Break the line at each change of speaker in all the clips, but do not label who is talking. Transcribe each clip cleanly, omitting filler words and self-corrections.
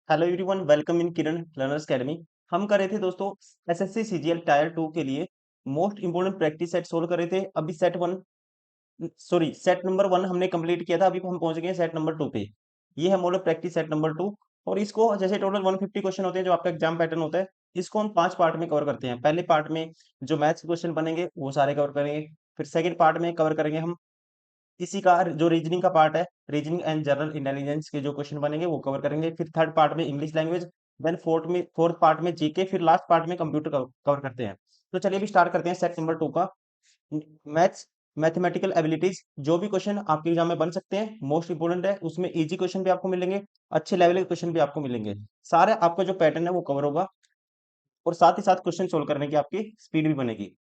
Hello everyone, welcome in Kiran learners academy. हम कर रहे थे दोस्तों एसएससी सीजीएल टायर 2 के लिए most important practice set solve कर रहे थे। अभी सेट नंबर 1 हमने कंप्लीट किया था। अभी हम पहुंच गए हैं सेट नंबर 2 पे। ये है mode of practice set number 2। और इसको जैसे टोटल 150 क्वेश्चन होते हैं जो आपका एग्जाम पैटर्न होता है, इसको हम 5 पार्ट में कवर करते हैं। पहले पार्ट में जो मैथ्स क्वेश्चन बनेंगे वो सारे कवर करेंगे। फिर सेकंड पार्ट में कवर करेंगे हम इसी का जो रीजनिंग का पार्ट है, रीजनिंग एंड जनरल इंटेलिजेंस के जो क्वेश्चन बनेंगे वो कवर करेंगे। फिर थर्ड पार्ट में English language, then fourth part में जीके, फिर लास्ट पार्ट में कंप्यूटर कवर करते हैं। तो चलिए अभी स्टार्ट करते हैं सेट नंबर 2 का। मैथ्स, मैथमेटिकल एबिलिटीज, जो भी क्वेश्चन आपके एग्जाम में बन सकते हैं मोस्ट इंपोर्टेंट है। उसमें इजी क्वेश्चन भी आपको मिलेंगे, अच्छे लेवल के क्वेश्चन भी आपको मिलेंगे। सारे आपका जो पैटर्न है वो कवर होगा और साथ ही साथ क्वेश्चन सोल्व करने की आपकी स्पीड भी बनेगी।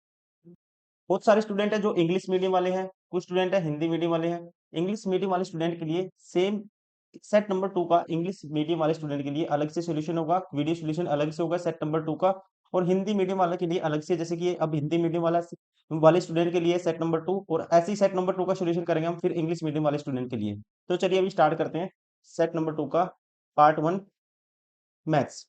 बहुत सारे स्टूडेंट हैं जो इंग्लिश मीडियम वाले हैं, कुछ स्टूडेंट हैं हिंदी मीडियम वाले हैं। इंग्लिश मीडियम वाले स्टूडेंट के लिए सेम सेट नंबर 2 का इंग्लिश मीडियम वाले स्टूडेंट के लिए अलग से सॉल्यूशन होगा, वीडियो सॉल्यूशन अलग से होगा सेट नंबर 2 का। और हिंदी मीडियम वाले के लिए अलग से, जैसे कि अब हिंदी मीडियम वाले स्टूडेंट के लिए सेट नंबर 2, और ऐसे ही सेट नंबर 2 का सॉल्यूशन करेंगे हम फिर इंग्लिश मीडियम वाले स्टूडेंट के लिए। तो चलिए अभी स्टार्ट करते हैं सेट नंबर 2 का पार्ट 1 मैथ्स।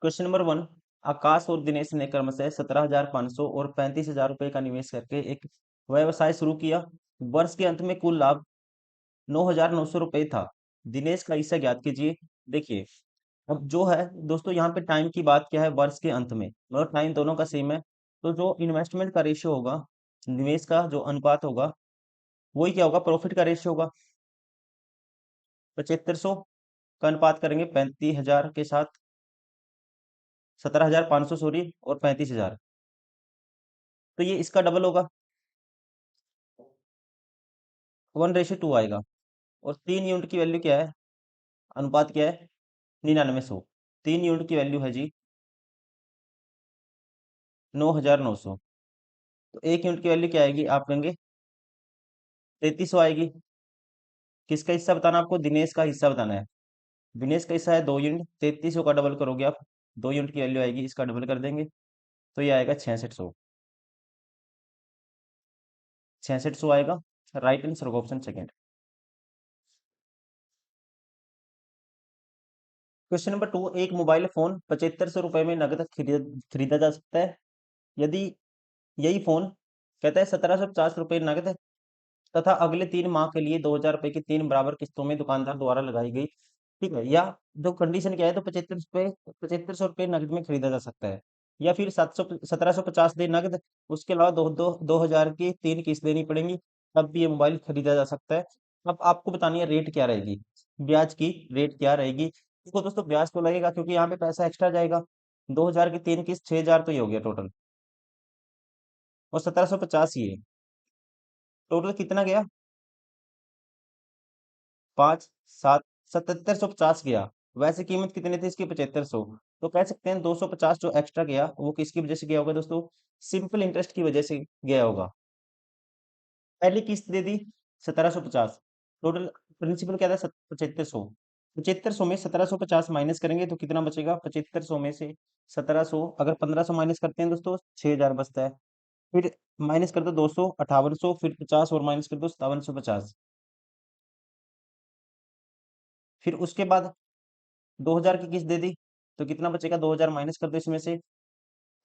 Question number 1। आकाश और दिनेश ने क्रमशः 17,500 और 35,000 रुपए का निवेश करके एक व्यवसाय शुरू किया। वर्ष के अंत में कुल लाभ 9,900 रुपए था। दिनेश का हिस्सा ज्ञात कीजिए। देखिए, अब जो है दोस्तों यहाँ पे टाइम की बात क्या है, वर्ष के अंत में मतलब टाइम दोनों का सेम है। तो जो इन्वेस्टमेंट का रेशियो होगा, निवेश का जो अनुपात होगा, वही क्या होगा, प्रॉफिट का रेशियो होगा। 7500 का अनुपात करेंगे 35,000 के साथ, 17,500 सॉरी, और 35,000, तो ये इसका डबल होगा, 1:2 आएगा। और 3 यूनिट की वैल्यू क्या है, अनुपात क्या है, 9900। 3 यूनिट की वैल्यू है जी 9,900। तो 1 यूनिट की वैल्यू क्या आएगी, आप कहेंगे 3300 आएगी। किसका हिस्सा बताना आपको, दिनेश का हिस्सा बताना है। दिनेश का हिस्सा है 2 यूनिट, 3300 का डबल करोगे आप, 2 यूनिट की वैल्यू आएगी, इसका डबल कर देंगे तो ये आएगा 6600। 6600 आएगा। राइट आंसर होगा ऑप्शन सेकेंड। Question number 2। एक मोबाइल फोन 7500 रुपए में नगद खरीदा जा सकता है यदि यही फोन, कहता है 1750 रुपए नगद तथा अगले 3 माह के लिए 2,000 रुपए की 3 बराबर किस्तों में दुकानदार द्वारा लगाई गई। ठीक है, या जो कंडीशन क्या है, तो 7500 रुपये नगद में खरीदा जा सकता है, या फिर 1750 दे नगद, उसके अलावा दो दो 2,000 की 3 किस्त देनी पड़ेंगी, तब भी ये मोबाइल खरीदा जा सकता है। अब आपको बतानी है रेट क्या रहेगी, ब्याज की रेट क्या रहेगी। इसको दोस्तों ब्याज तो लगेगा क्योंकि यहाँ पे पैसा एक्स्ट्रा जाएगा। 2,000 की 3 किस्त 6,000 तो ये हो गया टोटल, और 1750 ये टोटल कितना गया, 7750 गया। वैसे कीमत कितनी थी इसकी, 7500। तो कह सकते हैं 250 जो एक्स्ट्रा गया वो किसकी वजह से गया होगा दोस्तों, सिंपल इंटरेस्ट की वजह से गया होगा। पहली किस्त दे दी 1750, टोटल प्रिंसिपल क्या था 7500। 7500 में 1750 माइनस करेंगे तो कितना बचेगा, 7500 में से 1700 अगर 1500 माइनस करते हैं दोस्तों 6000 बचता है। फिर माइनस कर दो 200, 5800, फिर 50 और माइनस कर दो 5750। फिर उसके बाद 2,000 की किस्त दे दी तो कितना बचेगा, 2,000 माइनस कर दो इसमें से,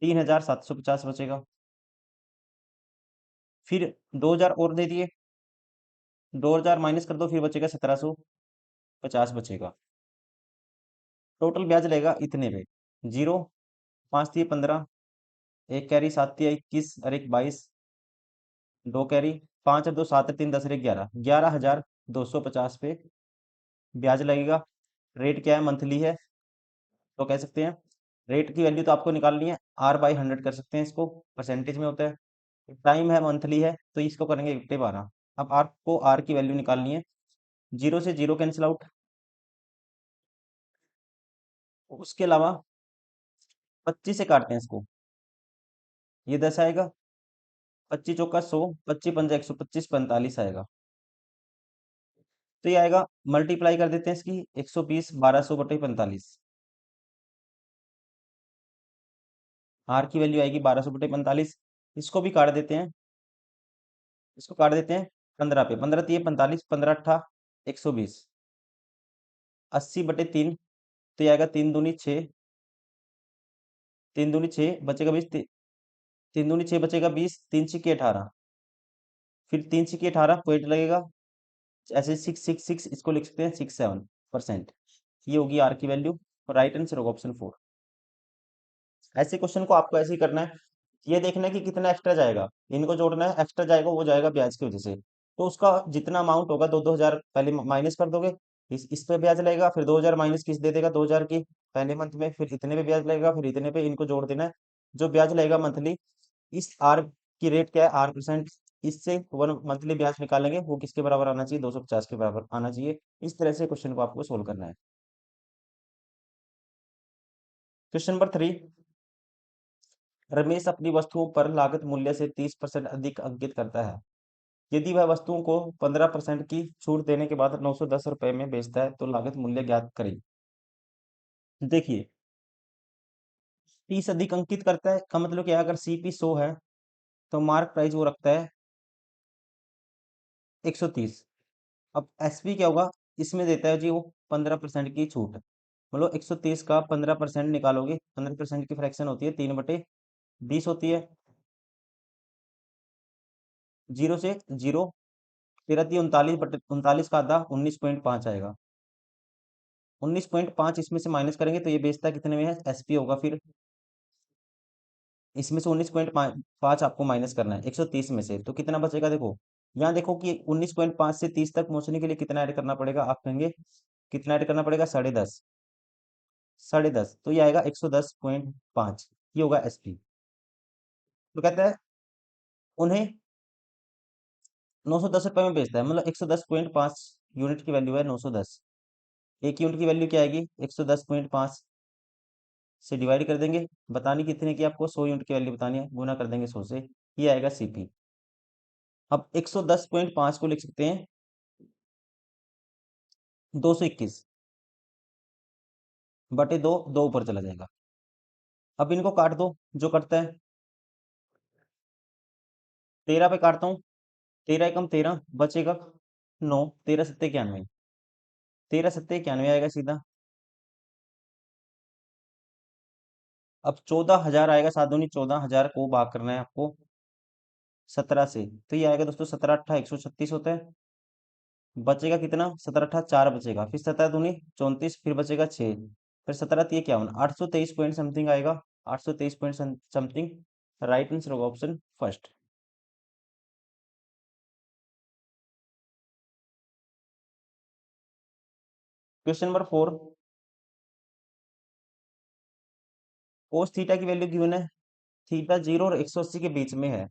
3,750 बचेगा। फिर 2,000 और दे दिए, 2,000 माइनस कर दो, फिर बचेगा 1,750 बचेगा। टोटल ब्याज लगेगा इतने पे, जीरो, 5 × 3 = 15, एक कैरी 7 × 3 = 21, और एक 22, 2 कैरी, 5 और 2 7 × 3 = 10, और एक 11, 11,250 पे ब्याज लगेगा। रेट क्या है, मंथली है, तो कह सकते हैं रेट की वैल्यू तो आपको निकालनी है, R/100 कर सकते हैं इसको, परसेंटेज में होता है। टाइम है, मंथली है, तो इसको करेंगे 12। अब आपको आर की वैल्यू निकालनी है, जीरो से जीरो कैंसिल आउट, उसके अलावा 25 से काटते हैं इसको, ये 10 आएगा, 25 × 4 = 100, 25 × 5 = 125, 45 आएगा। तो ये आएगा, मल्टीप्लाई कर देते हैं इसकी, 120 1200/45, आर की वैल्यू आएगी 1200/45। इसको भी काट देते हैं, इसको काट देते हैं 15 पे, 15 × 3 = 45, 15 × 8 = 120, 80/3, तो ये आएगा 3 दूनी 6, 3 दूनी 6 बचेगा 20, 3 दूनी 6 बचेगा 20, 3 छक्के 18, फिर 3 छक्के 18 पॉइंट लगेगा, ऐसे 666 इसको लिख सकते हैं 67%। ये होगी आर की वैल्यू, और राइट आंसर होगा ऑप्शन 4। ऐसे क्वेश्चन को आपको ऐसे ही करना है, ये देखना है कि कितना एक्स्ट्रा जाएगा, इनको जोड़ना है, एक्स्ट्रा जाएगा वो जाएगा ब्याज की वजह से, तो उसका जितना अमाउंट होगा 2-2 हजार पहले माइनस कर दोगे, इस पे ब्याज लगेगा, फिर 2 हजार माइनस किस दे देगा 2 हजार की पहले मंथ में, फिर इतने पे ब्याज लगेगा, फिर इतने पे, इनको जोड़ देना है, जो ब्याज लगेगा मंथली, इस आर की रेट क्या है, R%, इससे वन मंथली ब्याज निकालेंगे, वो किसके बराबर आना चाहिए, 250 के बराबर आना चाहिए। इस तरह से क्वेश्चन को आपको सोल्व करना है। क्वेश्चन नंबर 3, रमेश अपनी वस्तुओं पर लागत मूल्य से 30% अधिक अंकित करता है। यदि वह वस्तुओं को 15% की छूट देने के बाद 910 रुपए में बेचता है तो लागत मूल्य ज्ञात करें। देखिए, 30 अधिक अंकित करता है का मतलब क्या है, अगर सीपी 100 है तो मार्क प्राइस वो रखता है 130। अब एसपी क्या होगा, इसमें देता है जी वो 15% की छूट, मतलब 130 का 15% निकालोगे, 15% की फ्रैक्शन होती है 3/20 होती है, जीरो से जीरो, तेरह ती 39, 39 का आधा 19.5 आएगा, 19.5 इसमें से माइनस करेंगे तो ये बेचता कितने में है, एसपी होगा, फिर इसमें से 19.5 आपको माइनस करना है 130 में से, तो कितना बचेगा, देखो यहाँ देखो कि 19.5 से 30 तक पहुंचने के लिए कितना ऐड करना पड़ेगा, आप कहेंगे कितना ऐड करना पड़ेगा, 10.5, 10.5, तो ये आएगा 110.5, ये होगा एसपी। तो कहता है उन्हें 910 रुपए में बेचता है, मतलब 110.5 यूनिट की वैल्यू है 910, एक यूनिट की वैल्यू क्या आएगी, 110.5 से डिवाइड कर देंगे, बतानी कितने की आपको, 100 यूनिट की वैल्यू बतानी है, गुना कर देंगे 100 से, ये आएगा सीपी। अब 110.5 को लिख सकते हैं 221/2, 2 ऊपर चला जाएगा। अब इनको काट दो, जो कटता है 13 पे काटता हूँ, 13 एकम 13 बचेगा 9, 13 सत्ते 91, 13 सत्ते 91 आएगा सीधा। अब 14,000 आएगा, 7 दूनी 14,000 को भाग करना है आपको 17 से, तो ये आएगा दोस्तों 17 अट्ठा 136 होता है, बचेगा कितना, 17 अट्ठा 4 बचेगा, फिर 17 दूनी 34, फिर बचेगा 6, फिर 17 तिये 51, 823 पॉइंट समथिंग आएगा, 823 पॉइंट समथिंग, राइट आंसर होगा option first. Question number 4, cos theta की वैल्यू गिवन है, थीटा 0 और 180 के बीच में है,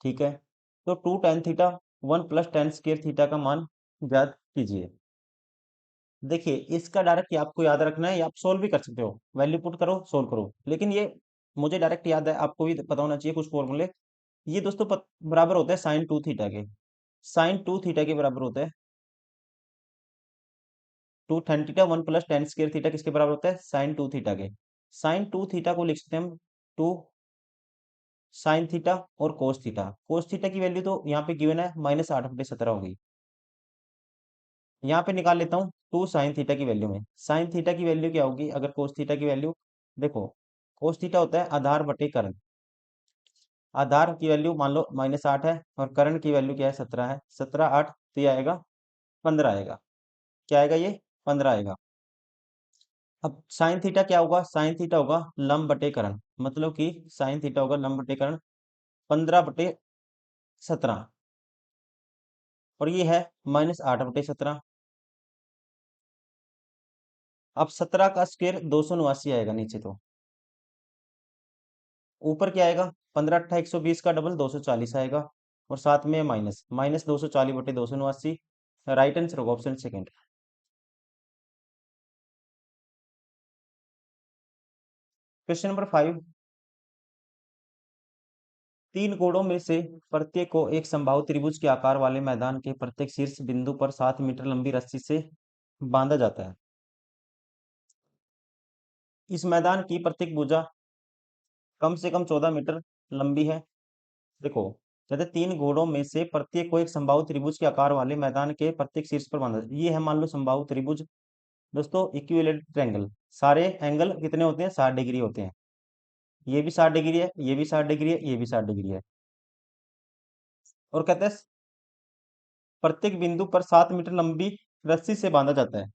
ठीक है, तो 2 tan थीटा 1 + tan² थीटा का मान ज्ञात कीजिए। देखिए, इसका डायरेक्ट आपको याद रखना है, या आप सोल्व भी कर सकते हो, वैल्यू पुट करो सोल्व करो, लेकिन ये मुझे डायरेक्ट याद है, आपको भी पता होना चाहिए कुछ फॉर्मूले। ये दोस्तों बराबर होता है sin 2 थीटा के, sin 2 थीटा के बराबर होता है 2 tan थीटा 1 + tan² थीटा किसके बराबर होता है, sin 2 थीटा के, sin 2 थीटा को लिख सकते हैं हम 2 sin थीटा, और cos थीटा की वैल्यू तो यहाँ पे गिवन है -8/17 होगी, यहाँ पे निकाल लेता हूँ 2 sin थीटा की वैल्यू में, sin थीटा की वैल्यू क्या होगी, अगर cos थीटा की वैल्यू देखो, cos थीटा होता है आधार बटे कर्ण, आधार की वैल्यू मान लो -8 है, और कर्ण की वैल्यू क्या है, 17 है, 17 8, तो ये आएगा 15 आएगा, क्या आएगा ये, 15 आएगा। अब साइन थीटा क्या होगा, साइन थीटा होगा लंब बटे कर्ण, मतलब कि साइन थीटा होगा लंब बटे कर्ण 15/17, और ये है -8/17। अब 17 का स्क्वायर 279 आएगा नीचे, तो ऊपर क्या आएगा, 15 अट्ठा 120 का डबल 240 आएगा, और साथ में माइनस माइनस 240/279, राइट आंसर होगा ऑप्शन सेकंड। क्वेश्चन नंबर 5, तीन कोणों में से प्रत्येक को एक समबाहु त्रिभुज के आकार वाले मैदान के प्रत्येक शीर्ष बिंदु पर 7 मीटर लंबी रस्सी से बांधा जाता है। इस मैदान की प्रत्येक भुजा कम से कम 14 मीटर लंबी है। देखो, कहते हैं तीन घोड़ों में से प्रत्येक को एक समबाहु त्रिभुज के आकार वाले मैदान के प्रत्येक शीर्ष पर बांधा, ये है मान लो समबाहु त्रिभुज, दोस्तों इक्विलेटरल ट्रायंगल, सारे एंगल कितने होते हैं, 60 डिग्री होते हैं। ये भी 60 डिग्री है, ये भी 60 डिग्री है, ये भी 60 डिग्री है। और कहते हैं प्रत्येक बिंदु पर 7 मीटर लंबी रस्सी से बांधा जाता है।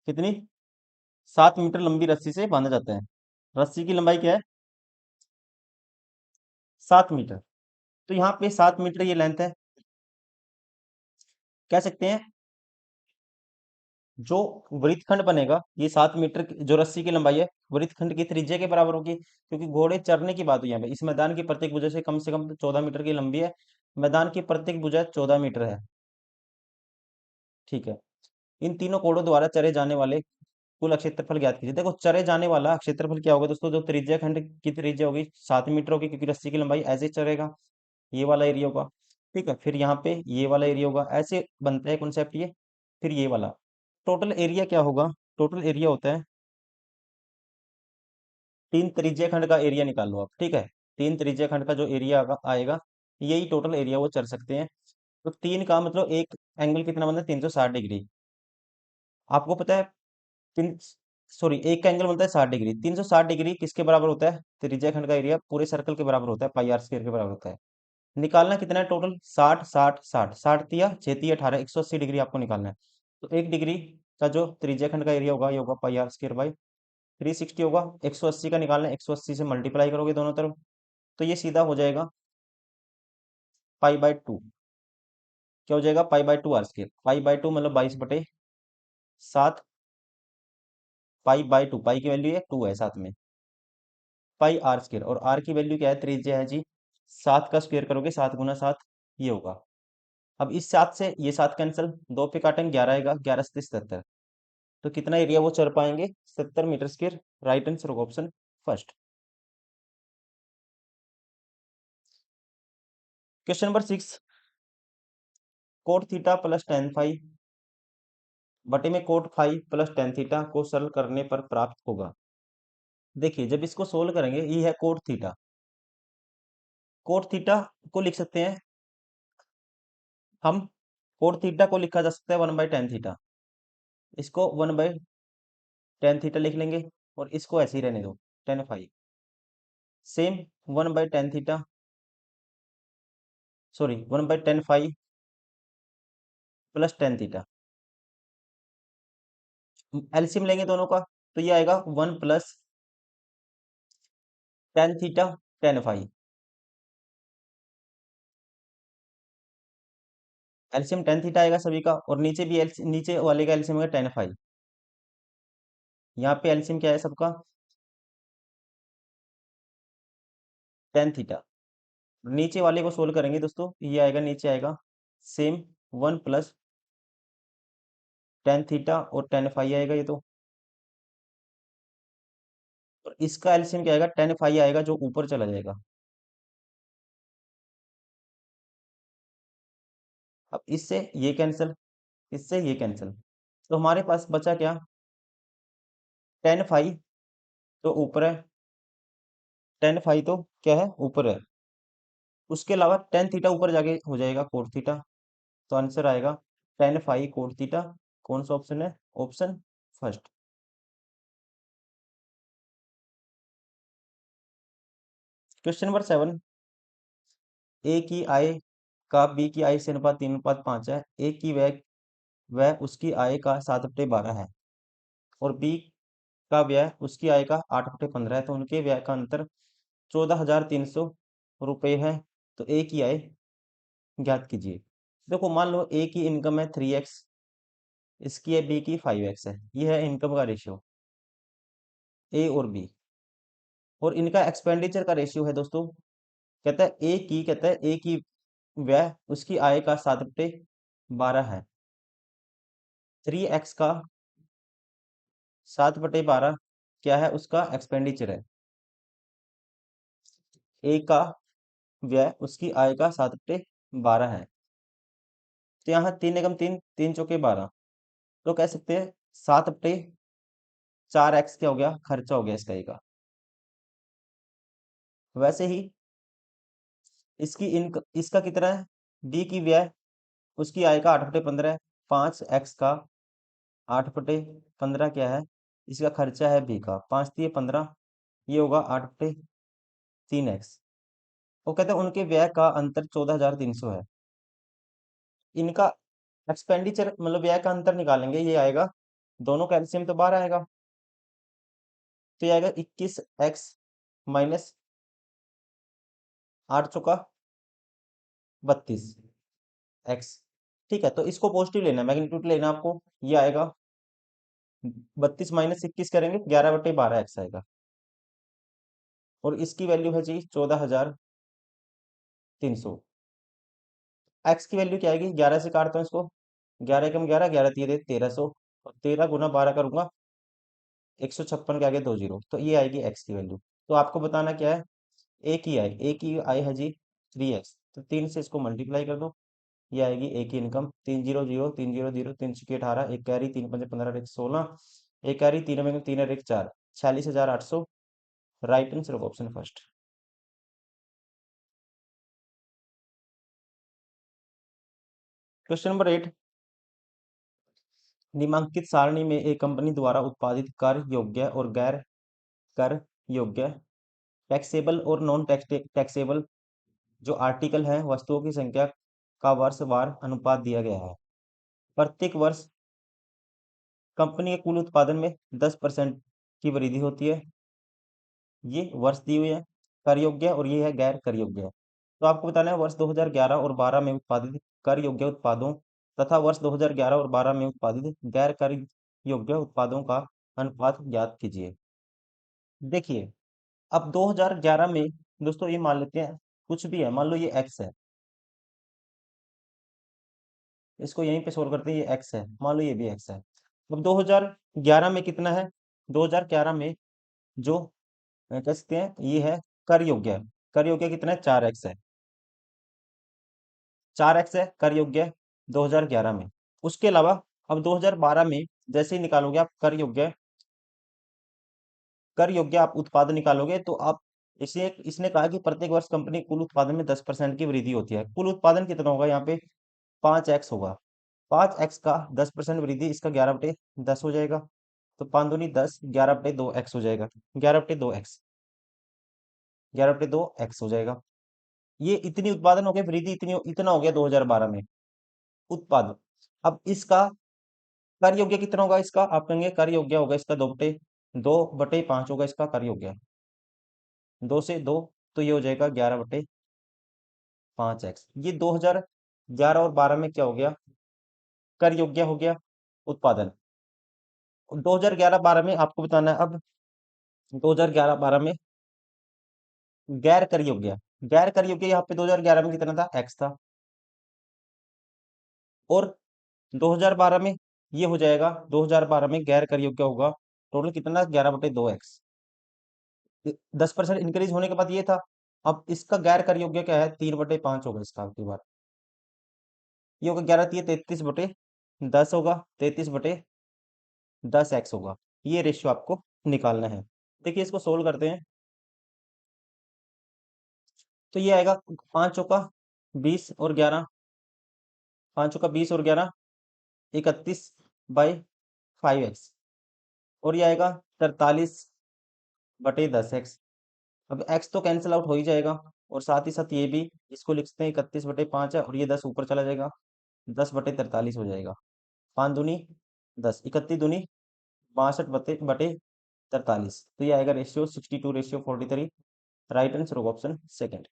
कितनी? 7 मीटर लंबी रस्सी से बांधा जाता है। रस्सी की लंबाई क्या है? 7 मीटर। तो यहाँ पे 7 मीटर ये लेंथ है। कह सकते हैं जो वृत्तखंड बनेगा, ये 7 मीटर जो रस्सी की लंबाई है, वृत्तखंड की त्रिज्या के बराबर होगी, क्योंकि घोड़े चरने की बात हुई यहाँ पे। इस मैदान की प्रत्येक भुजा से कम 14 मीटर की लंबी है। मैदान की प्रत्येक भुजा 14 मीटर है। ठीक है। इन तीनों कोणों द्वारा चरे जाने वाले कुल क्षेत्रफल ज्ञात कीजिए। देखो चरे जाने वाला क्षेत्रफल क्या होगा दोस्तों, जो त्रिज्या खंड की त्रिज्या होगी 7 मीटर होगी, क्योंकि रस्सी की लंबाई ऐसे चलेगा, ये वाला एरिया होगा। ठीक है, फिर यहाँ पे ये वाला एरिया होगा, ऐसे बनता है कॉन्सेप्ट ये। फिर ये वाला टोटल एरिया क्या होगा? टोटल एरिया होता है, 3 त्रिज्या खंड का एरिया निकाल लो आप। ठीक है, 3 त्रिज्या खंड का जो एरिया आएगा, यही टोटल एरिया वो चल सकते हैं। तो 3 का मतलब एक एंगल कितना बनता है, 360 डिग्री। आपको पता है तीन सॉरी एक का एंगल बनता है 60 डिग्री। 360 डिग्री किसके बराबर होता है? त्रिज्या खंड का एरिया पूरे सर्कल के बराबर होता है, पाई आर स्क्वायर के बराबर होता है। निकालना कितना है टोटल? 60 60 60, 60 6 18, 180 डिग्री आपको निकालना है। तो 1 डिग्री का जो त्रिज्या खंड का एरिया होगा, ये होगा पाई आर स्क्वायर बाई 360 होगा। 180 का निकालना है, 180 से मल्टीप्लाई करोगे दोनों तरफ, तो ये सीधा हो जाएगा पाई/2। क्या हो जाएगा? पाई/2 आर स्क्वायर। पाई/2 मतलब 22/7। पाई/2, पाई की वैल्यू है 2 है साथ में, पाई आर स्क्वायर। और आर की वैल्यू क्या है? त्रिज्या है जी। 7 का स्क्वायर करोगे, 7 × 7 ये होगा। अब इस 7 से ये 7 कैंसिल, 2 पे काटेंगे 11 आएगा, 11 से 77। तो कितना एरिया वो चढ़ पाएंगे? 70 मीटर स्क्वायर। राइट आंसर होगा option first. Question number 6, cot theta plus tan phi बटे में cot phi plus tan theta को सरल करने पर प्राप्त होगा। देखिए जब इसको सोल्व करेंगे, ये है कोट थीटा। कोट थीटा को लिख सकते हैं हम, कोट थीटा को लिखा जा सकता है 1/tan थीटा। इसको 1/tan थीटा लिख लेंगे, और इसको ऐसे ही रहने दो, tan phi. Same 1/tan theta, sorry 1/tan phi plus tan theta. LCM लेंगे दोनों का, तो ये आएगा 1 + tan theta tan phi. LCM tan theta आएगा सभी का, और नीचे भी नीचे वाले का एलसीएम होगा टेन फाई। यहाँ पे एलसीएम क्या है सबका? Tan theta. नीचे वाले को सोल्व करेंगे दोस्तों, ये आएगा, नीचे आएगा सेम 1 + tan थीटा और टेन फाई आएगा ये तो। और इसका एलसीएम क्या आएगा? टेन फाई आएगा, जो ऊपर चला जाएगा। अब इससे ये कैंसिल, इससे ये कैंसिल, तो हमारे पास बचा क्या? टेन फाई तो ऊपर है, टेन फाई तो क्या है? ऊपर है। उसके अलावा टेन थीटा ऊपर जाके हो जाएगा कोट थीटा। तो आंसर आएगा टेन फाई कोट थीटा। कौन सा ऑप्शन है? Option first. क्वेश्चन नंबर 7, ए की आय का बी की आय से अनुपात 3:5 है। ए की व्यय वह उसकी आय का 7/12 है, और बी का व्यय उसकी आय का 8/15 है। तो उनके व्यय का अंतर 14,300 रुपये है। तो ए की आय ज्ञात कीजिए। देखो मान लो ए की इनकम है 3x, इसकी है बी की 5x है। ये है इनकम का रेशियो, ए और बी। और इनका एक्सपेंडिचर का रेशियो है दोस्तों, कहता है ए की व्यय उसकी आय का 7/12 है। 3x का 7/12 क्या है? उसका एक्सपेंडिचर है। ए का व्यय उसकी आय का 7/12 है। तो यहाँ 3 × 3, 3 × 4 = 12। तो कह सकते हैं 7/4x क्या हो गया? खर्चा हो गया इसका ए का। वैसे ही इसका कितना है? डी की व्यय उसकी आय का 8/15 है। 5x का 8/15 क्या है, इसका खर्चा है बी का, 5×3 = 15, ये होगा 8/3x। वो कहते हैं उनके व्यय का अंतर 14,300 है। इनका एक्सपेंडिचर मतलब व्यय का अंतर निकालेंगे, ये आएगा, दोनों का एलसीएम तो 12 आएगा, तो ये आएगा 21x माइनस 8×32 एक्स। ठीक है, तो इसको पॉजिटिव लेना है, मैग्नीट्यूड लेना है आपको, ये आएगा 32 - 21 करेंगे 11/12 एक्स आएगा, और इसकी वैल्यू है जी 14,300। एक्स की वैल्यू क्या आएगी, 11 से काटता हूँ इसको, 11 × 11 11×3 = 1300, और 13 × 12 करूंगा 156 के आगे 2 जीरो, तो ये आएगी एक्स की वैल्यू। तो आपको बताना क्या है, ए की आई है जी 3x, तो 3 से इसको मल्टीप्लाई कर दो, ये आएगी ए की इनकम, 300 300 3×3 = 18, एक कैरी, 3×5 = 15, एक 16, एक कैरी, 3 में 3 और 1 4, 46,800। Right answer of option first. Question number 8, निम्नलिखित सारणी में एक कंपनी द्वारा उत्पादित कर योग्य और गैर कर योग्य, टैक्सेबल और नॉन टैक्सेबल जो आर्टिकल हैं, वस्तुओं की संख्या का वर्षवार अनुपात दिया गया है। प्रत्येक वर्ष कंपनी के कुल उत्पादन में 10% की वृद्धि होती है, ये वर्ष दी हुई है, कर योग्य, और ये है गैर कर योग्य। तो आपको बताना है वर्ष 2011 और 12 में उत्पादित कर योग्य उत्पादों तथा वर्ष 2011 और 12 में उत्पादित गैर कर योग्य उत्पादों का अनुपात ज्ञात कीजिए। देखिए, अब 2011 में दोस्तों ये मान लेते हैं कुछ भी है, मान लो ये एक्स है, इसको यहीं पे सोल्व करते हैं, ये एक्स है, मान लो ये भी एक्स है। अब 2011 में कितना है, 2011 में जो कह सकते हैं ये है कर योग्य, कर योग्य कितना है, 4x है, 4x है कर योग्य 2011 में। उसके अलावा अब 2012 में जैसे ही निकालोगे आप कर योग्य आप उत्पादन निकालोगे, तो आप इसे इसने कहा कि प्रत्येक वर्ष कंपनी कुल उत्पादन में 10% की वृद्धि होती है। कुल उत्पादन कितना होगा यहाँ पे, 5x होगा, 5x का 10% वृद्धि, इसका 11/10 हो जाएगा, तो 5×2 = 10, 11/2x हो जाएगा, 11/2x, 11/2x हो जाएगा। ये इतनी उत्पादन हो गया, वृद्धि इतनी, इतना हो गया 2012 में उत्पादन। अब इसका कर योग्य कितना होगा, इसका आप कहेंगे कर योग्य होगा इसका 2/5 होगा इसका कर योग्य, 2 से 2, तो ये हो जाएगा 11/5x। ये 2011 और 12 में क्या हो गया, कर योग्य हो गया उत्पादन। 2011-12 में आपको बताना है अब, 2011-12 में गैर कर योग्य, गैर कर योग्य यहाँ पे 2011 में कितना था, एक्स था, और 2012 में ये हो जाएगा, 2012 में गैर कर योग्य होगा टोटल कितना, 11/2x। 10% इंक्रीज होने के बाद ये था, अब इसका गैर कर योग्य क्या है, 3/5 होगा इसका, आपकी बार ये होगा 11×3 = 33/10 होगा, 33/10x होगा, ये रेशियो आपको निकालना है। देखिए इसको सोल्व करते हैं, तो ये आएगा 5×20 और 11, 5×20 और 11 31/5x, और ये आएगा 43/10x। अब x तो कैंसिल आउट हो ही जाएगा, और साथ ही साथ ये भी, इसको लिखते हैं 31/5 है, और ये 10 ऊपर चला जाएगा, 10/43 हो जाएगा, 5×2 = 10, 31×2 = 62/43, तो ये आएगा रेशियो 62:43। राइट आंसर होगा option second.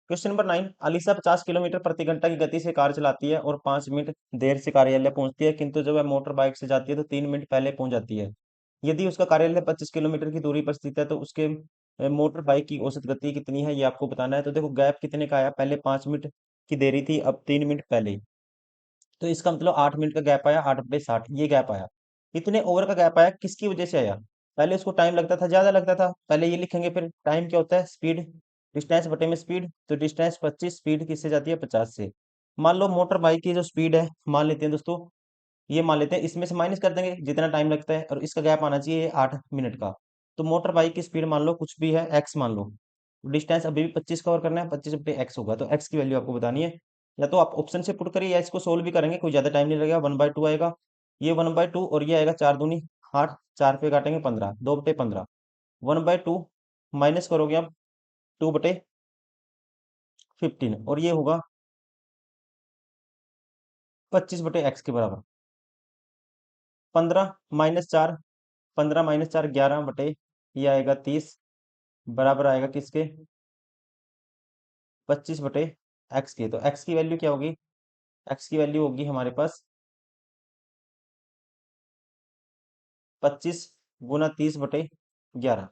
Question number 9, Alisa 50 kilometre प्रति घंटा की गति से कार चलाती है और 5 मिनट देर से कार्यालय पहुंचती है, किंतु जब वह मोटर बाइक से जाती है तो 3 मिनट पहले पहुंच जाती है। यदि उसका कार्यालय 25 किलोमीटर की दूरी पर स्थित है, तो उसके मोटर बाइक की औसत गति कितनी है, ये आपको बताना है। तो देखो गैप कितने का आया, पहले 5 मिनट की देरी थी, अब 3 मिनट पहले, तो इसका मतलब 8 मिनट का गैप आया, 8/60 ये गैप आया। इतने ओवर का गैप आया, किसकी वजह से आया, पहले उसको टाइम लगता था, ज्यादा लगता था, पहले ये लिखेंगे, फिर टाइम क्या होता है, स्पीड, डिस्टेंस बटे में स्पीड, तो डिस्टेंस 25, स्पीड किससे जाती है, 50 से। मान लो मोटर बाइक की जो स्पीड है, मान लेते हैं दोस्तों, ये मान लेते हैं, इसमें से माइनस कर देंगे जितना टाइम लगता है, और इसका गैप आना चाहिए 8 मिनट का, तो मोटर बाइक की स्पीड मान लो कुछ भी है, एक्स मान लो, डिस्टेंस अभी भी 25 कवर करना है, 25 बटे एक्स होगा, तो एक्स की वैल्यू आपको बतानी है। या तो आप ऑप्शन से पुट करिए या इसको सोल्व भी करेंगे, कोई ज़्यादा टाइम नहीं लगेगा। 1/2 आएगा, ये 1/2 और ये आएगा 4 दूनी 8, 4 पे काटेंगे 15, 2/15। 1/2 माइनस करोगे आप 2/15 और ये होगा 25/x के बराबर। 15 - 4, 15 - 4 11 बटे ये आएगा 30, बराबर आएगा किसके, 25/x के। तो x की वैल्यू क्या होगी, x की वैल्यू होगी हमारे पास 25 × 30/11।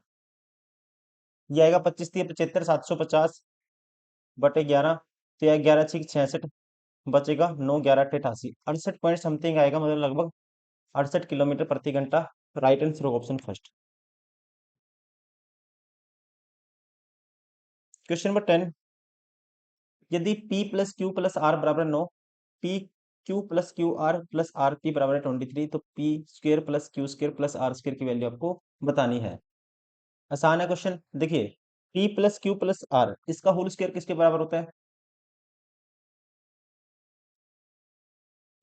ये आएगा 25×3 = 75, 750/11। तो यह 11×6 = 66, बचेगा 9 11 × 88, 68 पॉइंट समथिंग आएगा, मतलब लगभग 68 किलोमीटर प्रति घंटा। राइट आंसर होगा ऑप्शन फर्स्ट। क्वेश्चन नंबर 10, यदि P + Q + R = 9, P Q + QR + RP = 23, तो P² + Q² + R² की वैल्यू आपको बतानी है। आसान है क्वेश्चन। देखिए, P + Q + R इसका होल स्क्वायर किसके बराबर होता है,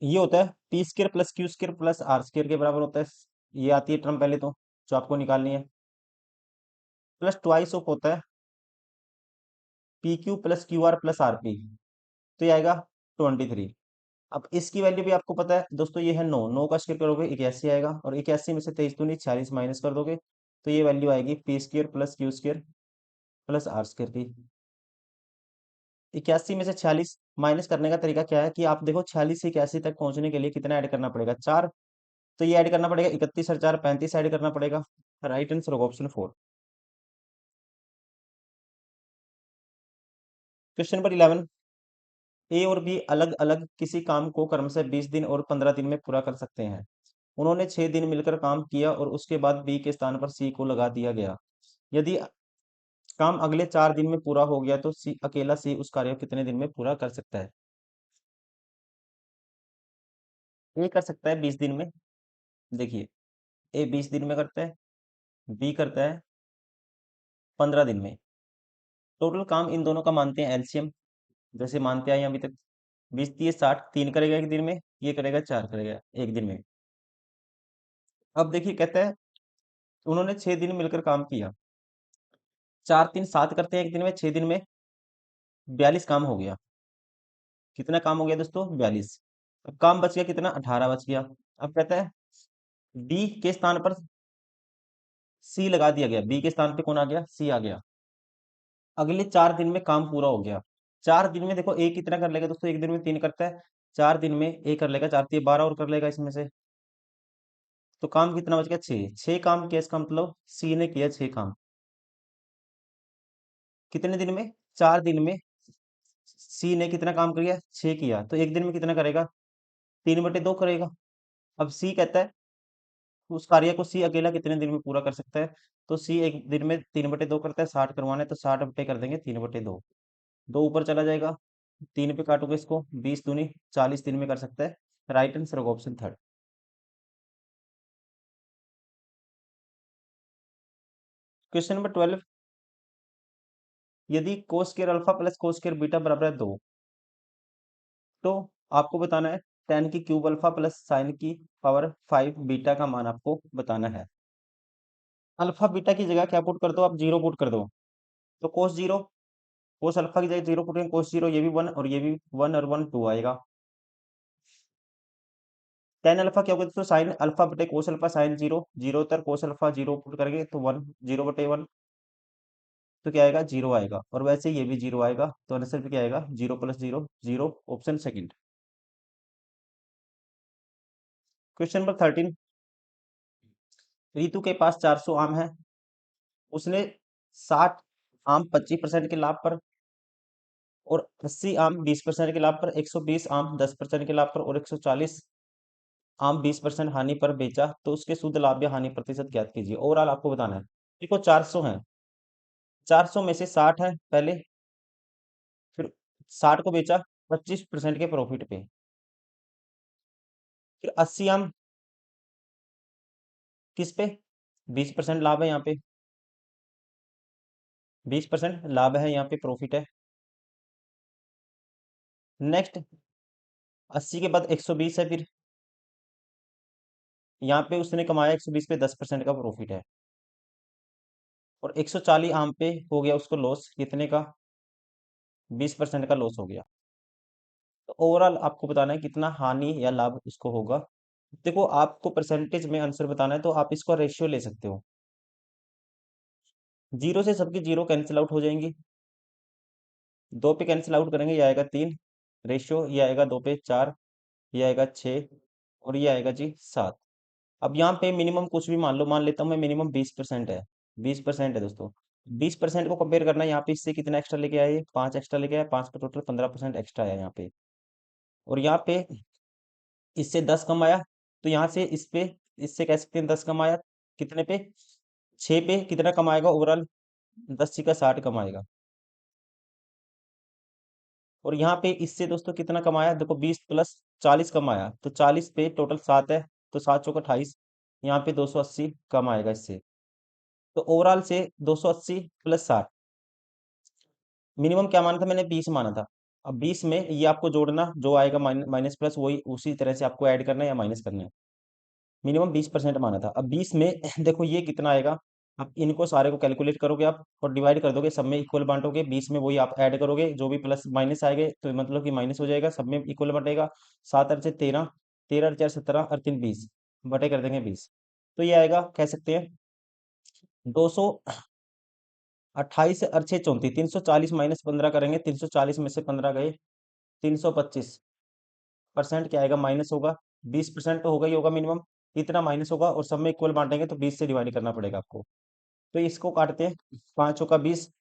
ये होता है P² + Q² + R² के बराबर होता है। ये आती है टर्म पहले तो, जो आपको निकालनी है। प्लस ट्वाइस ऑफ होता है PQ + QR + RP, तो ये आएगा 23। अब इसकी वैल्यू भी आपको पता है दोस्तों, ये है 9, 9 का स्क्वायर करोगे 81 आएगा, और 81 में से 23 दूनी 46 माइनस कर दोगे, तो ये वैल्यू आएगी P² + Q² + R² की। 81 में से 46 माइनस करने का तरीका क्या है कि आप देखो 46 से 81 तक पहुंचने के लिए कितना ऐड करना पड़ेगा, 4। तो ये ऐड करना पड़ेगा 31 और 4 35 ऐड करना पड़ेगा। राइट आंसर होगा ऑप्शन 4। क्वेश्चन नंबर 11, ए और बी अलग अलग किसी काम को क्रमशः 20 दिन और 15 दिन में पूरा कर सकते हैं। उन्होंने 6 दिन मिलकर काम किया और उसके बाद बी के स्थान पर सी को लगा दिया गया। यदि काम अगले 4 दिन में पूरा हो गया तो सी अकेला सी उस कार्य को कितने दिन में पूरा कर सकता है। ए कर सकता है 20 दिन में। देखिए, ए 20 दिन में करता है, बी करता है 15 दिन में। टोटल काम इन दोनों का मानते हैं एलसीएम, जैसे मानते आए हैं अभी तक। 20 30 60, 3 करेगा एक दिन में, ये करेगा 4 करेगा एक दिन में। अब देखिए कहता है उन्होंने 6 दिन मिलकर काम किया, 4 3 7 करते हैं एक दिन में, 6 दिन में 42 काम हो गया। कितना काम हो गया दोस्तों, 42। अब काम बच गया कितना, 18 बच गया। अब कहता है डी के स्थान पर सी लगा दिया गया, बी के स्थान पे कौन आ गया, सी आ गया। अगले 4 दिन में काम पूरा हो गया। 4 दिन में देखो ए कितना कर लेगा दोस्तों, एक दिन में 3 करता है, 4 दिन में ए कर लेगा 4 3 12 और कर लेगा इसमें से। तो काम कितना बच गया, 6। 6 काम किया, इसका मतलब सी ने किया 6 काम कितने दिन में, 4 दिन में। सी ने कितना काम किया, 6 किया, तो एक दिन में कितना करेगा, 3/2 करेगा। अब सी कहता है उस कार्य को सी अकेला कितने दिन में पूरा कर सकता है, तो सी एक दिन में 3/2 करता है, 60 करवाना है तो 60 बटे कर देंगे 3/2। 2 ऊपर चला जाएगा, 3 पे काटोगे इसको, 20 दूनी 40 दिन में कर सकता है। राइट आंसर होगा ऑप्शन थर्ड। क्वेश्चन नंबर 12, यदि cos square alpha plus cos square beta बराबर है 2, तो आपको बताना है tan की क्यूब अल्फा प्लस साइन की पावर 5 बीटा का मान आपको बताना है। अल्फा बीटा की जगह क्या पुट कर दो, आप 0 पुट कर दो, तो कोस 0, कोस अल्फा की जगह 0 पुट करेंगे, कोस 0 ये भी 1 और ये भी 1 और 1 2 आएगा। tan अल्फा क्या होगा दोस्तों, साइन अल्फा बटे कोस अल्फा, साइन 0 0 तक कोस अल्फा 0 पुट करेंगे तो 1, 0/1, तो क्या आएगा 0 आएगा, और वैसे ये भी 0 आएगा, तो आंसर भी क्या आएगा 0 + 0 0, option second. Question number 13, Ritu के पास 400 आम है, उसने 60 आम 25% के लाभ पर और 80 आम 20% के लाभ पर, 120 आम 10% के लाभ पर और 140 आम 20% हानि पर बेचा, तो उसके शुद्ध लाभ या हानि प्रतिशत ज्ञात कीजिए। ओवरऑल आपको बताना है। देखो 400 है, 400 में से 60 है पहले, फिर 60 को बेचा 25% के प्रॉफिट पे, फिर 80 आम किस पे, 20% लाभ है यहाँ पे, 20% लाभ है, यहाँ पे प्रॉफिट है। नेक्स्ट 80 के बाद 120 है, फिर यहाँ पे उसने कमाया 120 पे 10% का प्रॉफिट है। और 140 आम पे हो गया उसको लॉस, कितने का? 20% का लॉस हो गया। तो ओवरऑल आपको बताना है कितना हानि या लाभ इसको होगा। देखो, आपको परसेंटेज में आंसर बताना है तो आप इसको रेशियो ले सकते हो। जीरो से सबकी जीरो कैंसिल आउट हो जाएंगी, दो पे कैंसिल आउट करेंगे, ये आएगा 3 रेशियो, ये आएगा 2 पे 4, ये आएगा 6 और ये आएगा जी 7। अब यहाँ पे मिनिमम कुछ भी मान लो, मान लेता हूँ मैं मिनिमम 20% है। 20% है दोस्तों। 20% को कंपेयर करना है, यहाँ पे इससे कितना एक्स्ट्रा लेके आए? 5 एक्स्ट्रा लेके आए, 5 पे टोटल 15% एक्स्ट्रा है यहाँ पे। और यहाँ पे इससे 10 कम आया, तो यहाँ से इस पे इससे कह सकते हैं 10 कम आया, कितने पे? 6 पे कितना कमाएगा ओवरऑल? 10 का 60 कमाएगा। और यहाँ पे इससे दोस्तों कितना कमाया? देखो 20 प्लस 40 कमाया, तो 40 पे टोटल 7 है, तो 7 चौका 28, यहाँ पे 280 कमाएगा इससे। तो ओवरऑल से 280 प्लस 60, मिनिमम क्या माना था मैंने? 20 माना था। अब 20 में ये आपको जोड़ना, जो आएगा माइनस प्लस वही उसी तरह से आपको ऐड करना है या माइनस करना है। मिनिमम 20% माना था। अब 20 में देखो ये कितना आएगा। अब इनको सारे को कैलकुलेट करोगे आप और डिवाइड कर दोगे, सब में इक्वल बांटोगे, 20 में वही आप ऐड करोगे, जो भी प्लस माइनस आएंगे तो मतलब कि माइनस हो जाएगा, सब में इक्वल बटेगा। 7 और 13, 13 और 4 17 और 3 20, बटे कर देंगे 20। तो ये आएगा, कह सकते हैं 228 और 6 34, 340 माइनस 15 करेंगे, 340 में से 15 गए, 325% क्या आएगा? माइनस होगा। 20% तो होगा ही होगा मिनिमम, इतना माइनस होगा और सब में इक्वल बांटेंगे तो 20 से डिवाइड करना पड़ेगा आपको। तो इसको काटते हैं, 5 का 20,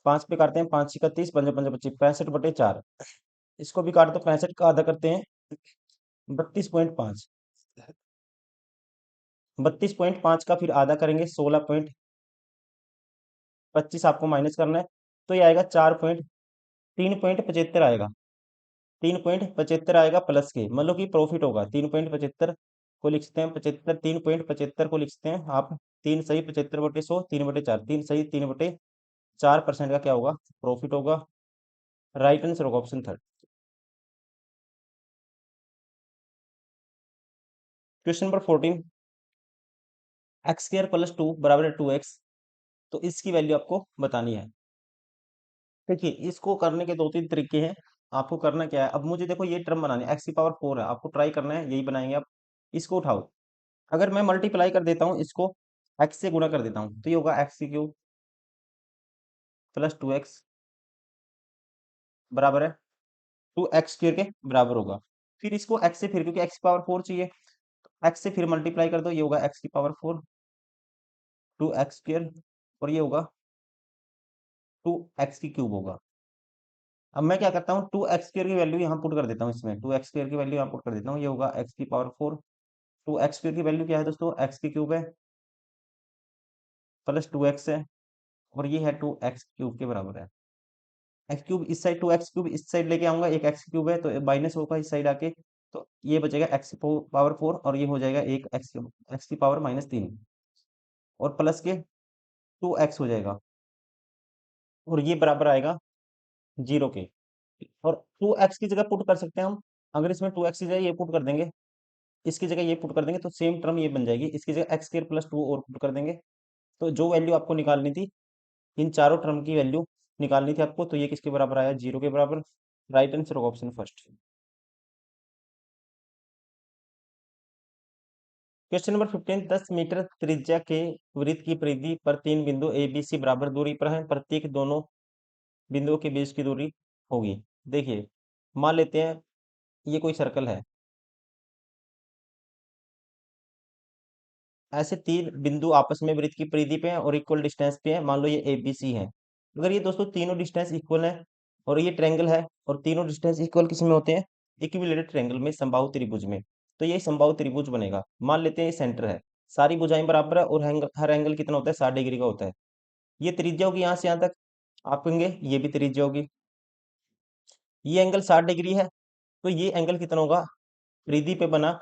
5 पे काटते हैं, 5 का 30, 5 5 25, 65/4। इसको भी काट दो, 65 का आधा करते हैं 32.5, 32.5 का फिर आधा करेंगे 16.25, आपको माइनस करना है। तो ये आएगा 3.75 आएगा, 3.75 आएगा प्लस के, मतलब कि प्रॉफिट होगा 3.75 को लिख सकते हैं 75, 3.75 को लिख सकते हैं आप 3 सही 75/100, 3/4, 3 सही 3/4% का क्या होगा? प्रॉफिट होगा। राइट आंसर होगा option third. Question number 14, x² + 2 = 2x, तो इसकी वैल्यू आपको बतानी है। देखिए, इसको करने के दो तीन तरीके हैं। आपको करना क्या है, अब मुझे देखो ये टर्म बनानी है, x⁴ है, आपको ट्राई करना है, यही बनाएंगे आप। इसको उठाओ, अगर मैं मल्टीप्लाई कर देता हूँ इसको, x से गुणा कर देता हूँ, तो ये होगा x³ + 2x बराबर है 2x² के बराबर होगा। फिर इसको x से, फिर क्योंकि x⁴ चाहिए, x से फिर मल्टीप्लाई कर दो, ये होगा x⁴ 2x² और ये होगा 2x³ होगा। अब मैं क्या करता हूँ, 2x² की वैल्यू यहाँ पुट कर देता हूँ, इसमें 2x² की वैल्यू यहाँ पुट कर देता हूँ, ये होगा x⁴। 2x² की वैल्यू क्या है दोस्तों? x³ है प्लस 2x है और ये है 2x³ के बराबर है। x³ इस साइड, 2x³ इस साइड लेके आऊंगा, एक x³ है तो माइनस होगा इस साइड आके, तो ये बचेगा x⁴ और ये हो जाएगा एक x⁻³ और प्लस के 2x हो जाएगा और ये बराबर आएगा 0 के। और 2x की जगह पुट कर सकते हैं हम, अगर इसमें 2x की जगह ये पुट कर देंगे, इसकी जगह ये पुट कर देंगे, तो सेम टर्म ये बन जाएगी, इसकी जगह x² + 2 और पुट कर देंगे। तो जो वैल्यू आपको निकालनी थी, इन चारों टर्म की वैल्यू निकालनी थी आपको, तो ये किसके बराबर आया? 0 के बराबर। राइट आंसर होगा option first. Question number 15, 10 metre त्रिज्या के वृत्त की परिधि पर तीन बिंदु ए बी सी बराबर दूरी पर हैं, प्रत्येक दोनों बिंदुओं के बीच की दूरी होगी। देखिए, मान लेते हैं ये कोई सर्कल है, ऐसे तीन बिंदु आपस में वृत्त की परिधि पे हैं और इक्वल डिस्टेंस पे हैं, मान लो ये ए बी सी है। अगर ये दोस्तों तीनों डिस्टेंस इक्वल है और ये ट्रायंगल है और तीनों डिस्टेंस इक्वल किस में होते हैं? इक्विलेटरल ट्रायंगल में, समबाहु त्रिभुज में। तो ये समबाहु त्रिभुज बनेगा। मान लेते हैं ये सेंटर है, सारी भुजाएं बराबर है और हर एंगल कितना होता है? 60 डिग्री का होता है। ये त्रिज्या होगी यहाँ से यहाँ तक, आप कहेंगे ये भी त्रिज्या होगी। ये एंगल 60 डिग्री है, तो ये एंगल कितना होगा? परिधि पे बना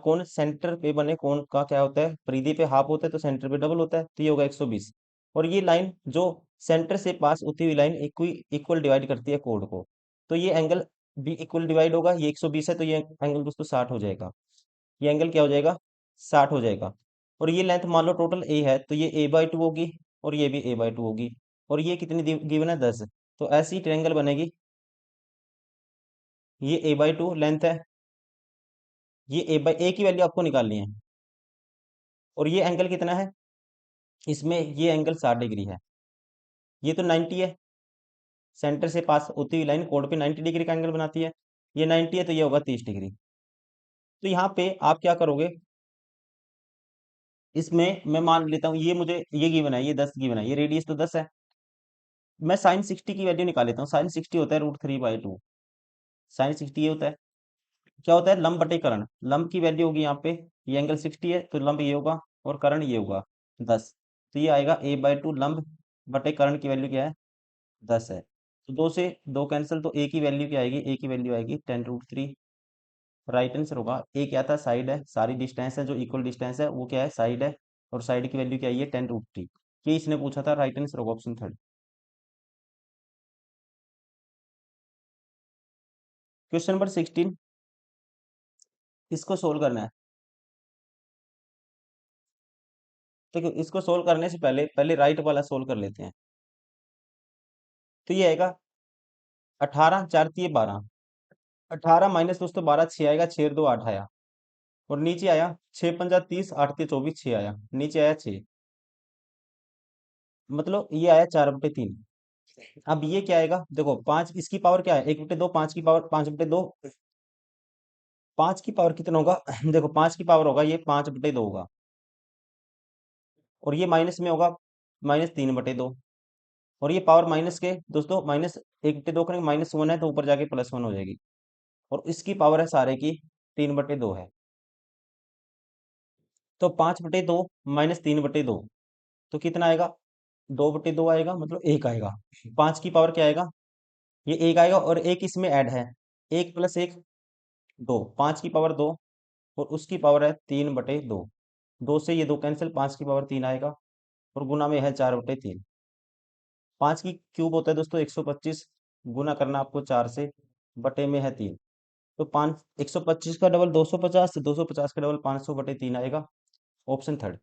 कोण, सेंटर पे बने कोण का क्या होता है? परिधि पे हाफ होता है तो सेंटर पे डबल होता है, तो ये होगा 120। और ये लाइन जो सेंटर से पास होती हुई लाइन इक्वल डिवाइड करती है कोड को। तो ये एंगल भी इक्वल डिवाइड होगा, ये 120 है तो ये एंगल दोस्तों 60 हो जाएगा। ये एंगल क्या हो जाएगा, 60 हो जाएगा। और ये लेंथ मान लो टोटल ए है तो ये a/2 होगी और ये भी a/2 होगी। और ये कितनी गिवन है, 10। तो ऐसी ट्रायंगल बनेगी। ये a/2 लेंथ है, ये ए की वैल्यू आपको निकालनी है। और ये एंगल कितना है, इसमें ये एंगल 60 डिग्री है। ये तो 90 है, सेंटर से पास होती हुई लाइन कोड पे 90 डिग्री का एंगल बनाती है। ये 90 है तो ये होगा 30 डिग्री। तो यहाँ पे आप क्या करोगे, इसमें मैं मान लेता हूँ ये मुझे ये गिवन है, ये 10 गिवन है, ये रेडियस तो 10 है। मैं साइन 60 की वैल्यू निकाल लेता हूँ। साइन 60 होता है √3/2। साइन 60 ये होता है, क्या होता है, लंब बटे कर्ण। लंब की वैल्यू होगी यहाँ पे, ये एंगल 60 है तो लंब ये होगा और कर्ण ये होगा 10। तो ये आएगा a/2 लंब बटे कर्ण की वैल्यू क्या है, 10 है। तो 2 से 2 कैंसिल, तो a की वैल्यू क्या आएगी, a की वैल्यू आएगी 10√3। राइट आंसर होगा। ए क्या था, साइड है, सारी डिस्टेंस है जो इक्वल डिस्टेंस है वो क्या है, साइड है। और साइड की वैल्यू क्या है, 10√3। ये इसने पूछा था, राइट आंसर होगा ऑप्शन थर्ड। क्वेश्चन नंबर 16, इसको सोल्व करना है। देखो इसको सोल्व करने से पहले पहले राइट वाला सोल्व कर लेते हैं। तो ये आएगा 18, 4 3 12। 18 माइनस दोस्तों 12, 6 आएगा, 6 2 8 आया। और नीचे आया 6 पंजा 30, 8 3 24, 6 आया, नीचे आया 6। मतलब ये आया 4/3। अब ये क्या आएगा, देखो 5 इसकी पावर क्या है, 1/2, 5 की पावर 5/2। 5 की पावर कितना होगा देखो 5 की पावर होगा ये 5/2 होगा। और ये माइनस में होगा -3/2। और ये पावर माइनस के दोस्तों माइनस 1/2 करेंगे, -1 है तो ऊपर जाके +1 हो जाएगी। और इसकी पावर है सारे की 3/2 है। तो 5/2 -3/2, तो कितना आएगा, 2/2 आएगा, मतलब 1 आएगा। 5 की पावर क्या आएगा, ये 1 आएगा और एक इसमें ऐड है, 1 + 1 2, 5 की पावर 2 और उसकी पावर है 3/2। 2 से ये 2 कैंसिल, 5 की पावर 3 आएगा और गुना में है 4/3। 5 की क्यूब होता है दोस्तों 125, गुना करना आपको 4 से, बटे में है 3। तो 5 125 का डबल 250, 250 का डबल 500/3 आएगा, ऑप्शन थर्ड।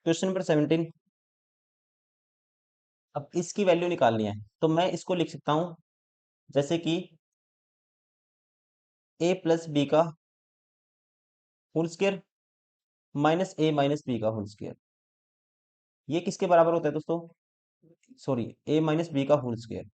क्वेश्चन नंबर 17, अब इसकी वैल्यू निकालनी है। तो मैं इसको लिख सकता हूं जैसे कि a + b का whole square minus a - b का होल स्क्वायर। ये किसके बराबर होता है दोस्तों, सॉरी, a - b का होल स्क्वायर।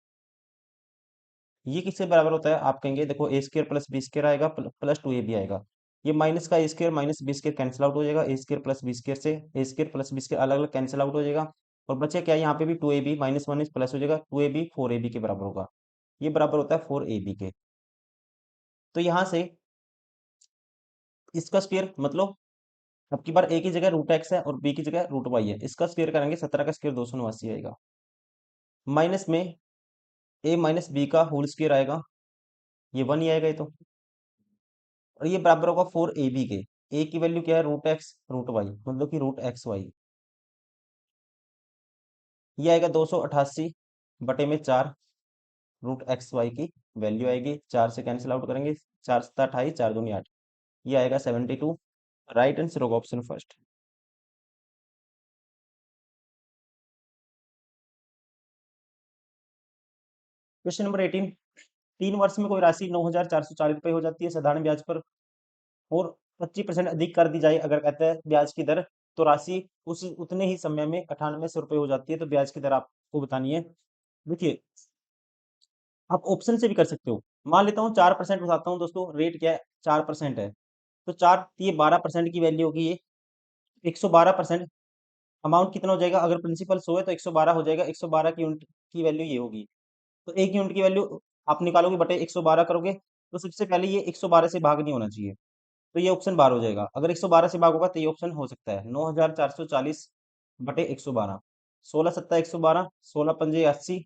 ये किसके बराबर होता है, आप कहेंगे देखो a² + b² आएगा प्लस 2ab आएगा। ये माइनस का a² - b² कैंसिल आउट हो जाएगा, a² + b² से a² + b² अलग अलग कैंसिल आउट हो जाएगा। और बचे क्या, यहाँ पे भी 2ab -1 प्लस हो जाएगा, 2ab 4ab के बराबर होगा। ये बराबर होता है 4ab के। तो यहाँ से इसका स्क्वायर मतलब अब की बार a की जगह √x है और b की जगह √y है, इसका स्क्वायर करेंगे 17 का स्क्वायर 289 आएगा। माइनस में a - b का होल स्क्वायर आएगा, ये 1 ही आएगा ये तो। और ये बराबर होगा 4ab के। a की वैल्यू क्या है, √x √y, मतलब कि √xy। ये आएगा 288/4, √xy की वैल्यू आएगी। 4 से कैंसिल आउट करेंगे, 4 7 28, 4 दूनी 8, ये आएगा 72। राइट आंसर होगा ऑप्शन फर्स्ट। क्वेश्चन नंबर 18, 3 वर्ष में कोई राशि 9,440 रुपये हो जाती है साधारण ब्याज पर, और 25% अधिक कर दी जाए अगर कहते हैं ब्याज की दर, तो राशि उस उतने ही समय में 9800 रुपये हो जाती है। तो ब्याज की दर आपको बतानी है। देखिए आप ऑप्शन से भी कर सकते हो। मान लेता हूँ 4% बताता हूँ दोस्तों, रेट क्या है, 4% है। तो 4 ये 12% की वैल्यू होगी, ये 112%। अमाउंट कितना हो जाएगा, अगर प्रिंसिपल 100 है तो 112 हो जाएगा। 112 की यूनिट की वैल्यू ये होगी। तो 1 यूनिट की वैल्यू आप निकालोगे बटे 112 करोगे, तो सबसे पहले ये 112 से भाग नहीं होना चाहिए। तो ये ऑप्शन बार हो जाएगा। अगर 112 से भाग होगा तो ये ऑप्शन हो सकता है 9,440/112। 16 सत्ता 112, 16 पंजे 80,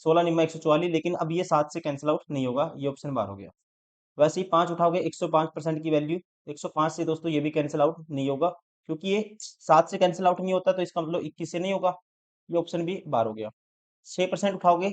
16 निम्मा 144। लेकिन अब ये 7 से कैंसिल आउट नहीं होगा, ये ऑप्शन बार हो गया। वैसे ही 5 उठाओगे 105% की वैल्यू 105 से दोस्तों ये भी कैंसिल आउट नहीं होगा, क्योंकि ये 7 से कैंसिल आउट नहीं होता, तो इसका मतलब 21 से नहीं होगा। ये ऑप्शन भी बार हो गया। 6% उठाओगे,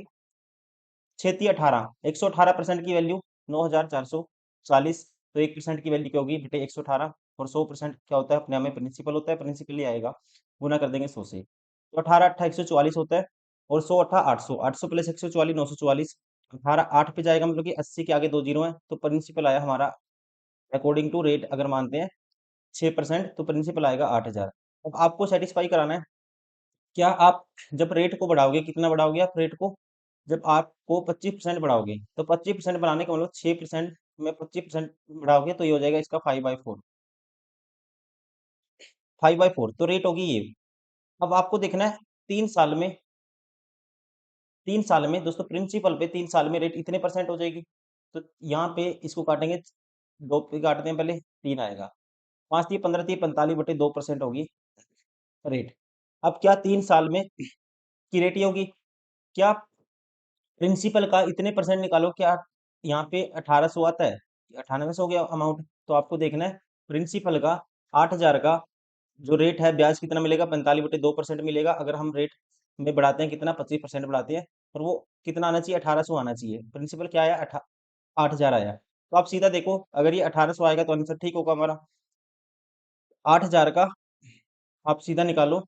6×18, 118% की वैल्यू 9440, तो 1% की वैल्यू क्या होगी, बेटे 118। और 100% क्या होता है, अपने आप में प्रिंसिपल होता है, प्रिंसिपल ही आएगा, गुना कर देंगे 100 से। तो 18×8 = 144 होता है, और 100×8 = 800, 800 + 144 944। 18 8 पे जाएगा, मतलब कि 80 के आगे 2 जीरो है, तो प्रिंसिपल आया हमारा अकॉर्डिंग टू रेट, अगर मानते हैं 6%, तो प्रिंसिपल आएगा 8000। अब आपको सेटिस्फाई कराना है, क्या आप जब रेट को बढ़ाओगे, कितना बढ़ाओगे आप रेट को, जब आपको 25% बढ़ाओगे, तो 25% बढ़ाने का मतलब 6% में 25% बढ़ाओगे, तो ये हो जाएगा इसका 5/4। 5/4 तो रेट होगी ये। अब आपको देखना है 3 साल में, 3 साल में दोस्तों प्रिंसिपल पे 3 साल में रेट इतने परसेंट हो जाएगी। तो यहाँ पे इसको काटेंगे, 2 पे काटते हैं पहले, 3 आएगा, 5 × 15 = 45/2% होगी रेट। अब क्या 3 साल में की रेट ये होगी, क्या प्रिंसिपल का इतने परसेंट निकालो, क्या यहाँ पे 1800 आता है, 9800 हो गया अमाउंट। तो आपको देखना है प्रिंसिपल का 8000 का जो रेट है, ब्याज कितना मिलेगा, 45/2% मिलेगा। अगर हम रेट में बढ़ाते हैं कितना, 25% बढ़ाते हैं, और वो कितना आना चाहिए, 1800 आना चाहिए। प्रिंसिपल क्या आया, 8000 आया। तो आप सीधा देखो, अगर ये 1800 आएगा तो आंसर ठीक होगा हमारा। 8000 का आप सीधा निकालो,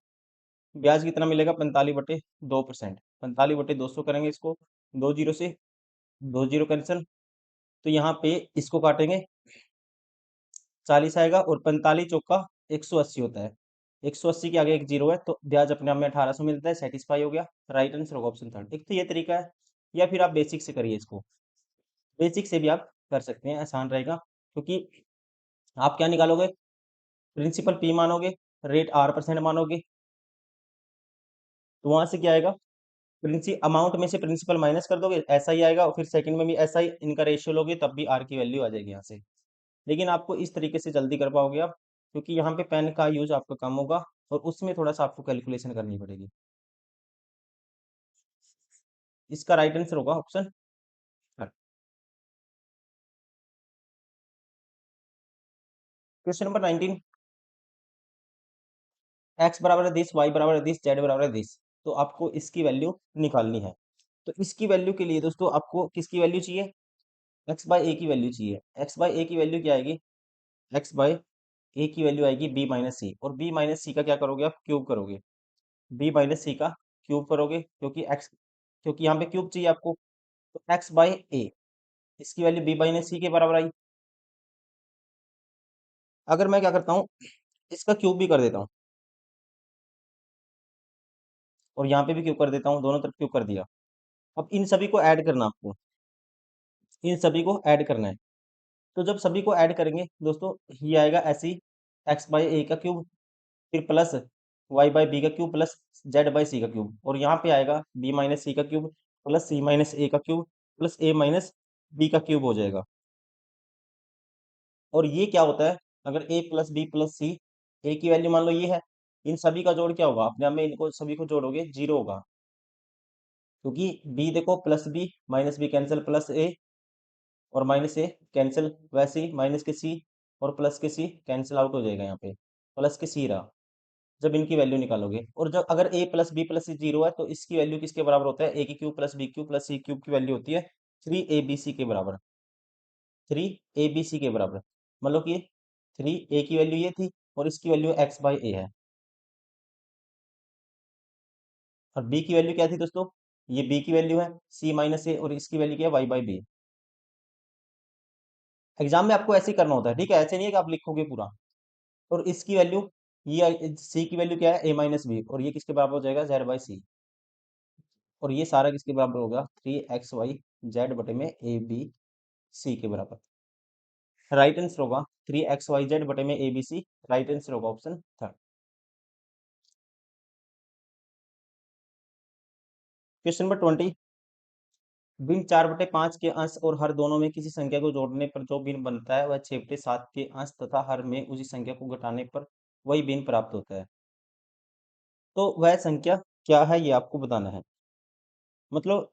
ब्याज कितना मिलेगा, 45/2%। 45/200 करेंगे इसको, 2 जीरो से 2 जीरो कैंसिल, तो यहाँ पे इसको काटेंगे, 40 आएगा, और 45 चौका 180 होता है, 180 के आगे एक जीरो है, तो ब्याज अपने आप में 1800 मिलता है, सेटिस्फाई हो गया। राइट आंसर होगा ऑप्शन थर्ड। एक तो ये तरीका है, या फिर आप बेसिक से करिए इसको, बेसिक से भी आप कर सकते हैं, आसान रहेगा। क्योंकि आप क्या निकालोगे, प्रिंसिपल पी मानोगे, रेट R% मानोगे, तो वहां से क्या आएगा, प्रिंसि अमाउंट में से प्रिंसिपल माइनस कर दोगे, ऐसा ही आएगा, और फिर सेकंड में भी ऐसा ही इनका रेशियो लोगे, तब भी आर की वैल्यू आ जाएगी यहाँ से। लेकिन आपको इस तरीके से जल्दी कर पाओगे आप, क्योंकि यहाँ पे पेन का यूज आपका कम होगा, और उसमें थोड़ा सा आपको कैलकुलेशन करनी पड़ेगी। इसका राइट आंसर होगा ऑप्शन। क्वेश्चन नंबर 19, एक्स बराबर है 10, वाई बराबर है 10, जेड बराबर है 10। तो आपको इसकी वैल्यू निकालनी है। तो इसकी वैल्यू के लिए दोस्तों आपको किसकी वैल्यू चाहिए, x/a की वैल्यू चाहिए। x/a की वैल्यू क्या आएगी, x/a की वैल्यू आएगी b-c, और b-c का क्या करोगे आप, क्यूब करोगे। b-c का क्यूब करोगे, क्योंकि यहाँ पे क्यूब चाहिए आपको। तो x/a, इसकी वैल्यू b/c के बराबर आई। अगर मैं क्या करता हूँ, इसका क्यूब भी कर देता हूँ, और यहाँ पे भी क्यूब कर देता हूँ, दोनों तरफ क्यूब कर दिया। अब इन सभी को ऐड करना आपको, इन सभी को ऐड करना है। तो जब सभी को ऐड करेंगे दोस्तों, ये आएगा ऐसे ही, x/a का क्यूब, फिर प्लस y/b का क्यूब, प्लस z/c का क्यूब, और यहाँ पे आएगा b-c का क्यूब, प्लस c-a का क्यूब, प्लस a-b का क्यूब हो जाएगा। और ये क्या होता है, अगर a + b + c, a की वैल्यू मान लो ये है, इन सभी का जोड़ क्या होगा, अपने आप में इनको सभी को जोड़ोगे, जीरो होगा। क्योंकि b देखो, +b -b कैंसिल, +a और -a कैंसिल, वैसे ही माइनस के c और प्लस के c कैंसिल आउट हो जाएगा, यहाँ पे प्लस के c रहा। जब इनकी वैल्यू निकालोगे, और जब अगर a + b + c जीरो है, तो इसकी वैल्यू किसके बराबर होता है, a की cube + b cube + c cube की वैल्यू होती है 3abc के बराबर, 3abc के बराबर। मतलब कि 3a की वैल्यू ये थी, और इसकी वैल्यू x/a है, और b की वैल्यू क्या थी दोस्तों, ये b की वैल्यू है c-a, और इसकी वैल्यू क्या है, y/b। एग्जाम में आपको ऐसे ही करना होता है, ठीक है, ऐसे नहीं है कि आप लिखोगे पूरा। और इसकी वैल्यू, ये c की वैल्यू क्या है, a-b, और ये किसके बराबर हो जाएगा, z/c। और ये सारा किसके बराबर होगा, 3xy z बटे में abc के बराबर। राइट आंसर होगा 3xyz बटे में abc, राइट आंसर होगा ऑप्शन थर्ड। क्वेश्चन नंबर 20, भिन्न 4/5 के अंश और हर दोनों में किसी संख्या को जोड़ने पर जो भिन्न बनता है, वह 6/7 के अंश तथा हर में उसी संख्या को घटाने पर वही भिन्न प्राप्त होता है। तो वह संख्या क्या है, ये आपको बताना है। मतलब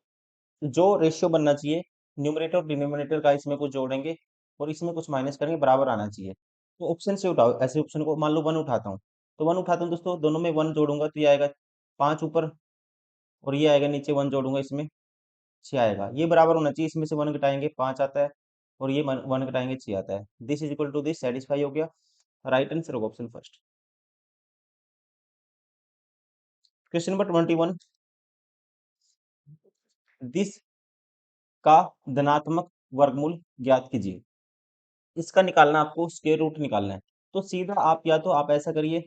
जो रेशियो बनना चाहिए, न्यूमरेटर और डिनोमिनेटर का इसमें कुछ जोड़ेंगे, और इसमें कुछ माइनस करेंगे, बराबर आना चाहिए। तो ऑप्शन से उठाओ, ऐसे ऑप्शन को मान लो 1 उठाता हूँ, तो 1 उठाता हूँ दोस्तों, दोनों में 1 जोड़ूंगा तो ये आएगा 5 ऊपर, और ये आएगा नीचे 1 जोड़ूंगा इसमें 6 आएगा। ये बराबर होना चाहिए, इसमें से 1 घटाएंगे 5 आता है, और ये 1 घटाएंगे 6 आता है। This is equal to this, satisfy हो गया। राइट आंसर होगा option first. Question number 21, this का धनात्मक वर्गमूल ज्ञात कीजिए। इसका निकालना, आपको स्क्वायर रूट निकालना है। तो सीधा आप या तो आप ऐसा करिए,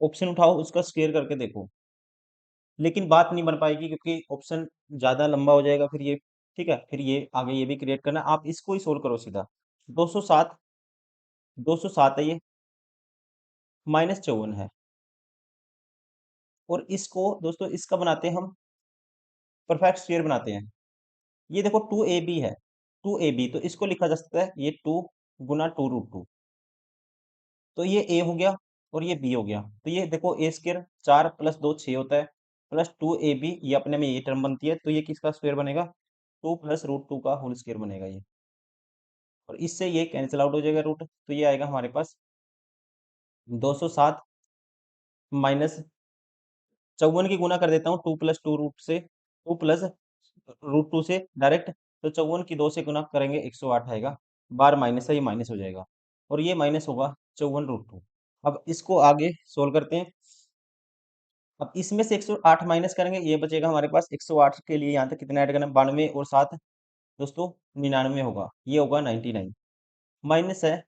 ऑप्शन उठाओ, उसका स्क्वायर करके देखो, लेकिन बात नहीं बन पाएगी क्योंकि ऑप्शन ज्यादा लंबा हो जाएगा फिर ये। ठीक है, फिर ये आगे ये भी क्रिएट करना, आप इसको ही सोल्व करो सीधा। 207, 207 है ये, -54 है, और इसको दोस्तों इसका बनाते हैं हम, परफेक्ट स्क्वायर बनाते हैं। ये देखो 2ab है, 2ab, तो इसको लिखा जा सकता है ये 2 गुना 2√2, तो ये a हो गया और ये b हो गया। तो ये देखो a स्क्वायर 4 + 2 6 होता है, प्लस 2ab, ये अपने में ये टर्म बनती है, तो ये किसका स्क्वायर बनेगा, 2 + √2 का होल स्क्वायर बनेगा ये। और इससे ये कैंसिल आउट हो जाएगा रूट, तो ये आएगा हमारे पास 207 माइनस 54 की गुना कर देता हूँ 2 + 2 रूट से, 2 + √2 से डायरेक्ट, तो 54 की 2 से गुना करेंगे 108 आएगा। बार माइनस है, ये माइनस हो जाएगा, और ये माइनस होगा 54√2। अब इसको आगे सोल्व करते हैं। अब इसमें से 108 माइनस करेंगे, ये बचेगा हमारे पास 108 के लिए यहाँ तक कितना ऐड करना है, 92 और 7 दोस्तों 99 होगा, ये होगा 99, माइनस है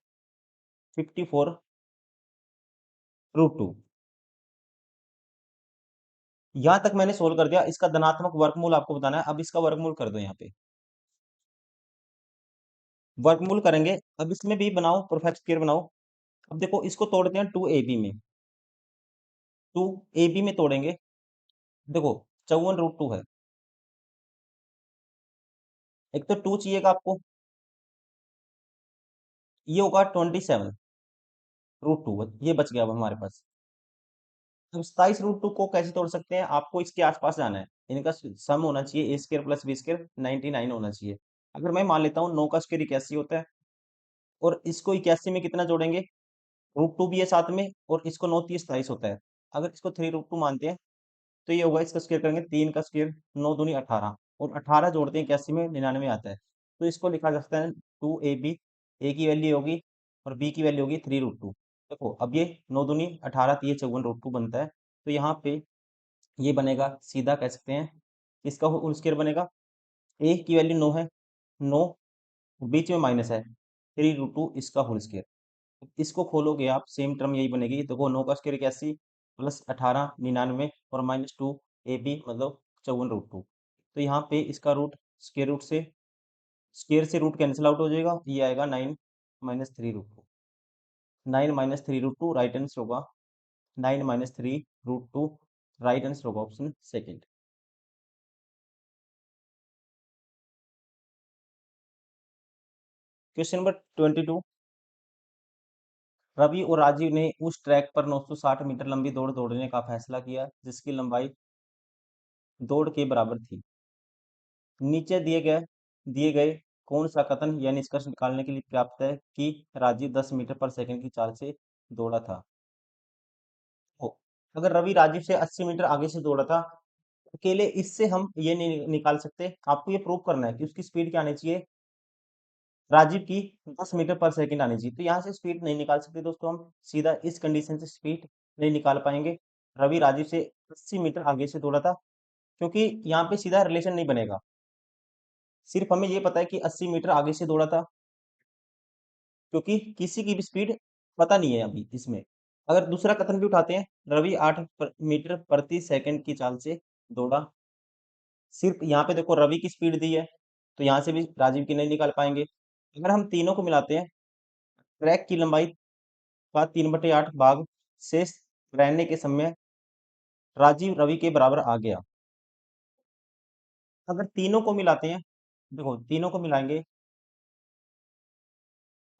54√2। यहाँ तक मैंने सोल्व कर दिया। इसका धनात्मक वर्गमूल आपको बताना है, अब इसका वर्गमूल कर दो यहाँ पे, वर्गमूल करेंगे। अब इसमें भी बनाओ, परफेक्ट स्क्वायर बनाओ। अब देखो इसको तोड़ते हैं 2ab में, 2ab में तोड़ेंगे, देखो 54√2 है, एक तो 2 चाहिएगा आपको, ये होगा 27√2, ये बच गया अब हमारे पास। अब 27√2 को कैसे तोड़ सकते हैं, आपको इसके आसपास जाना है, इनका सम होना चाहिए, a² + b² 99 होना चाहिए। अगर मैं मान लेता हूँ 9 का स्क्वायर 81 होता है, और इसको 81 में कितना जोड़ेंगे, √2 भी है साथ में, और इसको 9 3 27 होता है। अगर इसको 3√2 मानते हैं, तो ये होगा, इसका स्क्वायर करेंगे 3 का स्क्वायर 9 दूनी 18, और 18 जोड़ते हैं 81 में 99 आता है। तो इसको लिखा जा सकता है 2ab, a की वैल्यू होगी और b की वैल्यू होगी 3√2। देखो अब ये 9 दूनी 18, तो ये 54√2 बनता है। तो यहाँ पे ये बनेगा, सीधा कह सकते हैं इसका होल स्क्वायर बनेगा। a की वैल्यू 9 है, 9 बीच में माइनस है, 3√2 इसका होल स्क्वायर। इसको खोलोगे आप, सेम टर्म यही बनेगी, देखो 9 का स्क्वायर 81 प्लस 18 99, और -2 ab मतलब 54√2। तो यहाँ पे इसका रूट स्क्वायर रूट से, स्क्वायर से रूट कैंसिल आउट हो जाएगा, ये आएगा 9 - 3√2, 9 - 3√2 राइट आंसर होगा, 9 - 3√2 राइट आंसर होगा option second. Question number 22, Ravi और राजीव ने उस ट्रैक पर 960 मीटर लंबी दौड़ दौड़ने का फैसला किया जिसकी लंबाई दौड़ के बराबर थी। नीचे दिए गए कौन सा कथन या निष्कर्ष निकालने के लिए पर्याप्त है कि राजीव 10 मीटर पर सेकंड की चाल से दौड़ा था। तो अगर रवि राजीव से 80 मीटर आगे से दौड़ा था, अकेले इससे हम ये नहीं निकाल सकते, आपको ये प्रूव करना है कि उसकी स्पीड क्या आनी चाहिए, राजीव की 10 मीटर पर सेकंड आनी चाहिए। तो यहाँ से स्पीड नहीं निकाल सकते दोस्तों, हम सीधा इस कंडीशन से स्पीड नहीं निकाल पाएंगे। रवि राजीव से 80 मीटर आगे से दौड़ा था, क्योंकि यहाँ पे सीधा रिलेशन नहीं बनेगा। सिर्फ हमें ये पता है कि 80 मीटर आगे से दौड़ा था, क्योंकि किसी की भी स्पीड पता नहीं है अभी इसमें। अगर दूसरा कथन भी उठाते हैं, रवि 8 मीटर प्रति सेकंड की चाल से दौड़ा, सिर्फ यहाँ पे देखो रवि की स्पीड दी है, तो यहाँ से भी राजीव की नहीं निकाल पाएंगे। अगर हम तीनों को मिलाते हैं, ट्रैक की लंबाई का 3/8 भाग शेष रहने के समय राजीव रवि के बराबर आ गया। अगर तीनों को मिलाते हैं, देखो तीनों को मिलाएंगे,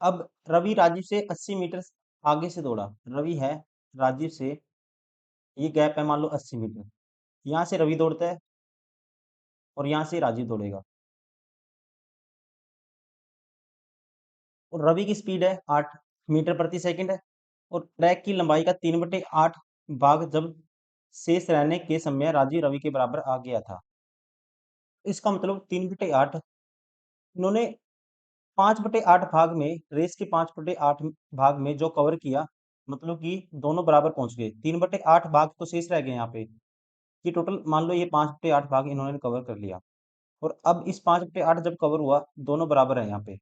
अब रवि राजीव से 80 मीटर आगे से दौड़ा, रवि है राजीव से, ये गैप है मान लो 80 मीटर, यहाँ से रवि दौड़ता है और यहाँ से राजीव दौड़ेगा, और रवि की स्पीड है 8, मीटर प्रति सेकंड है। और ट्रैक की लंबाई का 3/8 भाग जब शेष रहने के समय राजीव रवि के बराबर आ गया था। इसका मतलब 3/8, इन्होंने 5/8 भाग में, रेस के 5/8 भाग में जो कवर किया, मतलब कि दोनों बराबर पहुंच गए। 3/8 भाग तो शेष रह गए यहाँ पे। ये टोटल मान लो ये 5/8 भाग इन्होंने कवर कर लिया। और अब इस 5/8 जब कवर हुआ, दोनों बराबर है यहाँ पे,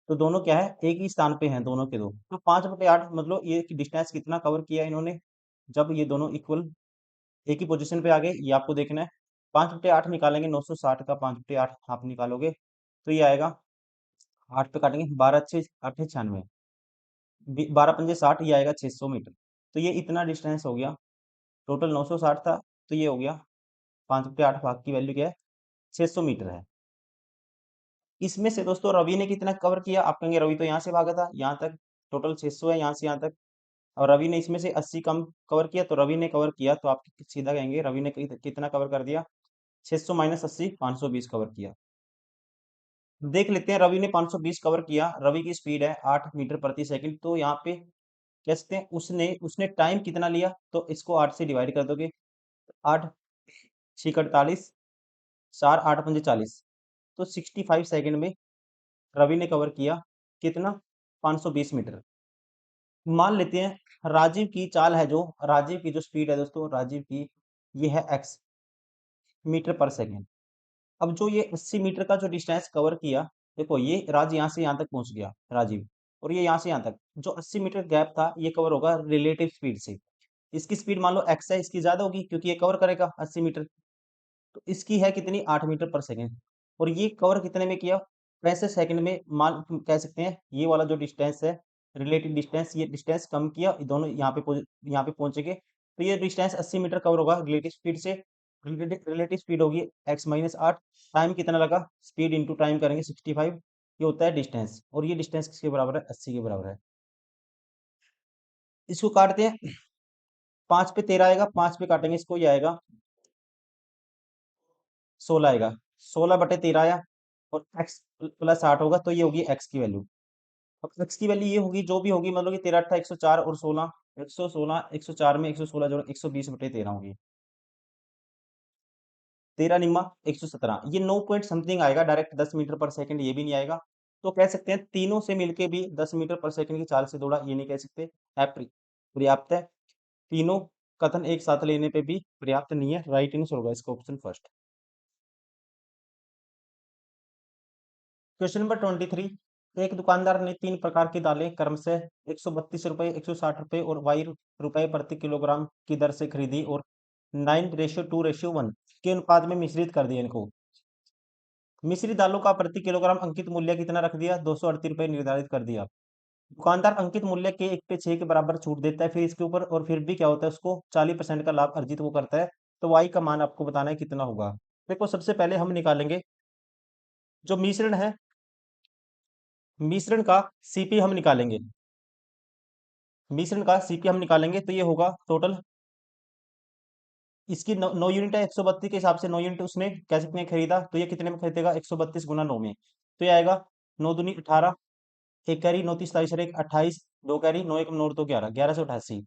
तो दोनों क्या है, एक ही स्थान पे हैं दोनों के दो। तो 5/8 मतलब ये डिस्टेंस कितना कवर किया इन्होंने, जब ये दोनों इक्वल एक ही पोजीशन पे आ गए, ये आपको देखना है। 5/8 निकालेंगे, 960 का 5/8 आप निकालोगे तो ये आएगा, 8 पे काटेंगे, 12×6 = 98, 12×5 = 60, ये आएगा 600 मीटर। तो ये इतना डिस्टेंस हो गया। टोटल 960 था, तो ये हो गया 5/8 भाग की वैल्यू क्या है, 600 मीटर है। इसमें से दोस्तों रवि ने कितना कवर किया, आप कहेंगे रवि तो यहाँ से भागा था यहाँ तक, टोटल 600 है यहाँ से यहाँ तक, और रवि ने इसमें से 80 कम कवर किया, तो रवि ने कवर किया, तो आप सीधा कहेंगे रवि ने कितना कवर कर दिया, 600 - 80, 520 कवर किया। देख लेते हैं, रवि ने 520 कवर किया, रवि की स्पीड है 8 मीटर प्रति सेकंड, तो यहाँ पे कह सकते हैं उसने उसने टाइम कितना लिया, तो इसको 8 से डिवाइड कर दोगे, 8×6 = 48, 4 8×5 = 40, तो 65 सेकंड में रवि ने कवर किया कितना, 520 मीटर। मान लेते हैं राजीव की चाल है, जो राजीव की जो स्पीड है दोस्तों, राजीव की ये है x मीटर पर सेकंड। अब जो ये 80 मीटर का जो डिस्टेंस कवर किया, देखो ये राज यहाँ से यहाँ तक पहुंच गया राजीव, और ये यहाँ से यहाँ तक जो 80 मीटर गैप था, ये कवर होगा रिलेटिव स्पीड से। इसकी स्पीड मान लो x है, इसकी ज्यादा होगी क्योंकि ये कवर करेगा 80 मीटर, तो इसकी है कितनी, 8 मीटर पर सेकंड। और ये कवर कितने में किया, 65 सेकंड में। मान कह सकते हैं ये वाला जो डिस्टेंस है, रिलेटिव डिस्टेंस, ये डिस्टेंस कम किया, दोनों यहाँ पे पहुंचे। तो ये डिस्टेंस 80 मीटर कवर होगा रिलेटिव स्पीड से। रिलेटिव स्पीड होगी x - 8, टाइम कितना लगा, स्पीड इंटू टाइम करेंगे 65, ये होता है डिस्टेंस, और ये डिस्टेंस किसके बराबर है, 80 के बराबर है। इसको काटते हैं, 5 पे 13 आएगा, 5 पे काटेंगे इसको, ये आएगा 16 आएगा, 16/13 आया, और x + 8 होगा, तो ये होगी x की वैल्यू। अब x की वैल्यू ये होगी, जो भी होगी, मतलब कि 13 8 104, और 16 116, 104 में 116 जोड़ो, 120/13 होगी, 13 निम्मा 117, ये 9 पॉइंट समथिंग आएगा, डायरेक्ट 10 मीटर पर सेकंड ये भी नहीं आएगा। तो कह सकते हैं तीनों से मिलके भी 10 मीटर पर सेकंड की चाल से दौड़ा, ये नहीं कह सकते, पर्याप्त है। तीनों कथन एक साथ लेने पे भी पर्याप्त नहीं है, राइट आंसर होगा इसका ऑप्शन फर्स्ट। क्वेश्चन नंबर 23, एक दुकानदार ने 3 प्रकार की दालें क्रमशः 132 रुपए, 160 रुपए और 22 रुपए प्रति किलोग्राम की दर से खरीदी, और 9:2:1 के अनुपात में मिश्रित कर दिया इनको। मिश्रित दालों का प्रति किलोग्राम अंकित मूल्य कितना रख दिया, 238 रुपए निर्धारित कर दिया। दुकानदार अंकित मूल्य के 1/6 के बराबर छूट देता है फिर इसके ऊपर, और फिर भी क्या होता है, उसको 40% का लाभ अर्जित वो करता है। तो वाई का मान आपको बताना है कितना होगा। देखो सबसे पहले हम निकालेंगे जो मिश्रण है, मिश्रण का सीपी हम निकालेंगे, मिश्रण का सीपी हम निकालेंगे, तो ये होगा टोटल, इसकी 9 यूनिट है, 132 के हिसाब से 9 यूनिट उसने कह सकते हैं खरीदा, तो ये कितने में खरीदेगा, 132 × 9 में, तो ये आएगा 9 दूनी 18, एक कैरी 9 3 27 एक 28, दो कैरी 9 1 9 तो 11, 1188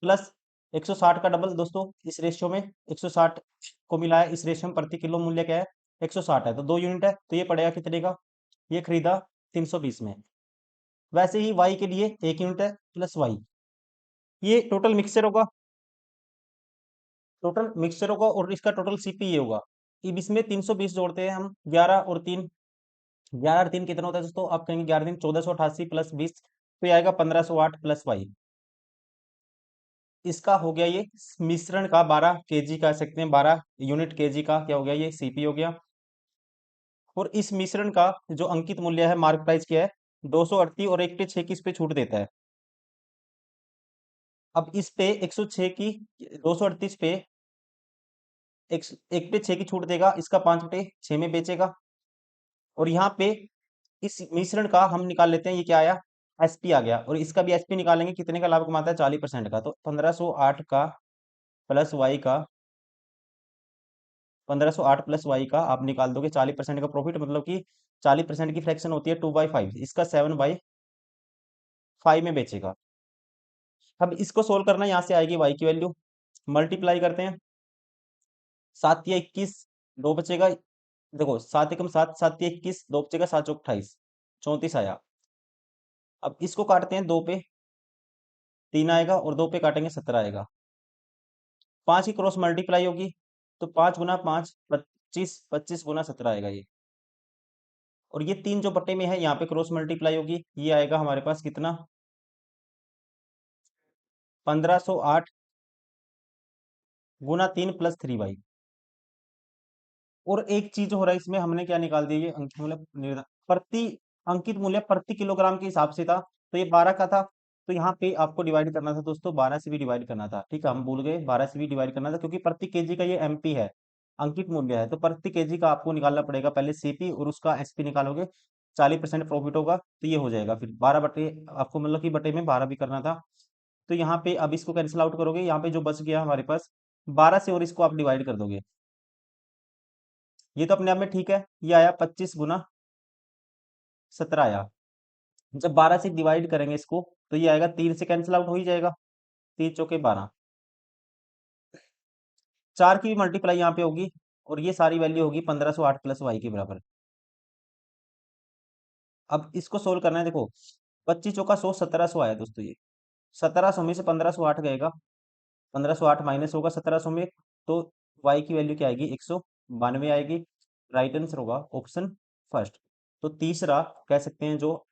प्लस 160 का डबल दोस्तों इस रेशियो में, 160 को मिलाया इस रेशियो में, प्रति किलो मूल्य क्या है, 160 है, तो 2 यूनिट है, तो ये पड़ेगा कितने का, ये खरीदा 320 में। वैसे ही y के लिए 1 यूनिट है प्लस y, ये टोटल मिक्सचर होगा, टोटल मिक्सचर होगा, और इसका टोटल सीपी ये होगा। अब इसमें 320 जोड़ते हैं हम, 11 और 3 कितना होता है दोस्तों, आप कहेंगे 11 3 1488 प्लस 20, तो ये आएगा 1508 प्लस y। इसका हो गया ये मिश्रण का 12 केजी कह सकते हैं, 12 यूनिट केजी का क्या हो गया, ये सीपी हो गया। और इस मिश्रण का जो अंकित मूल्य है, मार्क प्राइस क्या है, 238, और 1/6 की इस पे छूट देता है। अब इस पे 106 की, 238 पे एक 1/6 की छूट देगा, इसका 5/6 में बेचेगा। और यहाँ पे इस मिश्रण का हम निकाल लेते हैं, ये क्या आया, एसपी आ गया, और इसका भी एसपी निकालेंगे, कितने का लाभ कमाता है, 40% का, तो 1508 का प्लस वाई का, 1508 प्लस वाई का आप निकाल दोगे 40% का प्रॉफिट, मतलब कि 40% की फ्रैक्शन होती है 2/5, इसका 7/5 5 में बेचेगा। अब इसको सोल्व करना है, यहाँ से आएगी y की वैल्यू, मल्टीप्लाई करते हैं, 7 या 21, 2 बचेगा, देखो 7 एकम 7, 7 या 21, 2 बचेगा, 7 चौक 28, 34 आया। अब इसको काटते हैं 2 पे, 3 आएगा, और 2 पे काटेंगे 17 आएगा। 5 की क्रॉस मल्टीप्लाई होगी, तो 5 गुना 5 25, 25 गुना 17 आएगा ये। और ये 3 जो बट्टे में है यहाँ पे क्रॉस मल्टीप्लाई होगी, ये आएगा हमारे पास कितना, 1508 गुना 3 प्लस 3y। और एक चीज हो रहा है इसमें, हमने क्या निकाल दिया, ये अंकित मूल्य प्रति अंकित मूल्य प्रति किलोग्राम के हिसाब से था, तो ये 12 का था, तो यहाँ पे आपको डिवाइड करना था दोस्तों, 12 से भी डिवाइड करना था, ठीक है, हम भूल गए, 12 से भी डिवाइड करना था, क्योंकि प्रति केजी का ये एमपी है, अंकित मूल्य है, तो प्रति केजी का आपको निकालना पड़ेगा पहले सीपी, और उसका एसपी निकालोगे, 40% प्रॉफिट होगा, तो ये हो जाएगा फिर 12 बटे, आपको मतलब कि बटे में 12 भी करना था। तो यहाँ पे अब इसको कैंसिल आउट करोगे, यहाँ पे जो बच गया हमारे पास 12 से, और इसको आप डिवाइड कर दोगे, ये तो अपने आप में ठीक है, ये आया 25 गुना 17 आया। जब 12 से डिवाइड करेंगे इसको, तो ये आएगा, 3 से कैंसिल आउट हो ही जाएगा, 3 चौके 12, 4 की भी मल्टीप्लाई यहाँ पे होगी, और ये सारी वैल्यू होगी 1508 प्लस वाई के बराबर। अब इसको सोल्व करना है, देखो 25 चौका 100, 1700 आया दोस्तों, ये 1700 में से 1508 गएगा, 1508 माइनस होगा 1700 में, तो वाई की वैल्यू क्या आएगी, 192 आएगी। राइट आंसर होगा ऑप्शन फर्स्ट। तो तीसरा कह सकते हैं, जो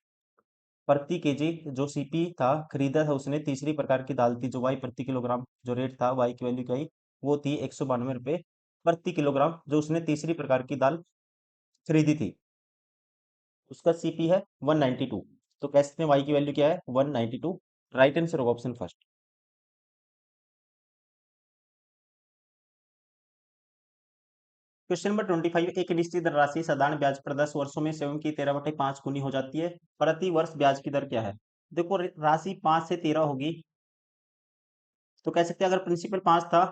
प्रति केजी जो सीपी था खरीदा था उसने, तीसरी प्रकार की दाल थी, जो वाई प्रति किलोग्राम जो रेट था, वाई की वैल्यू क्या आई, वो थी 192 रुपये प्रति किलोग्राम, जो उसने तीसरी प्रकार की दाल खरीदी थी, उसका सीपी है 192, तो कह सकते हैं वाई की वैल्यू क्या है, 192। राइट आंसर होगा ऑप्शन फर्स्ट। क्वेश्चन नंबर 25, एक निश्चित राशि साधारण ब्याज पर 10 वर्षों में सेवन की 13/5 गुनी हो जाती है, प्रति वर्ष ब्याज की दर क्या है। देखो राशि 5 से 13 होगी, तो कह सकते हैं अगर प्रिंसिपल 5 था,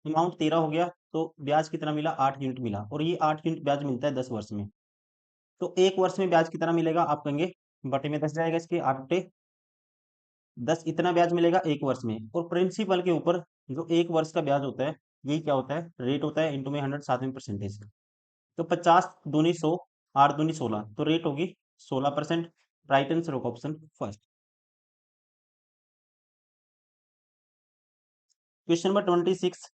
अमाउंट 13 हो गया, तो ब्याज कितना मिला, 8 यूनिट मिला, और ये 8 यूनिट ब्याज मिलता है 10 वर्ष में, तो एक वर्ष में ब्याज कितना मिलेगा, आप कहेंगे बटे में 10 जाएगा, इसके 8 बटे 10, इतना ब्याज मिलेगा एक वर्ष में। और प्रिंसिपल के ऊपर जो एक वर्ष का ब्याज होता है, यही क्या होता है, रेट होता है, इंटू में 100, 7%। तो 50 दूनी 100, 8 दूनी 16, तो रेट होगी 16%। राइट आंसर होगा ऑप्शन फर्स्ट। क्वेश्चन नंबर 26,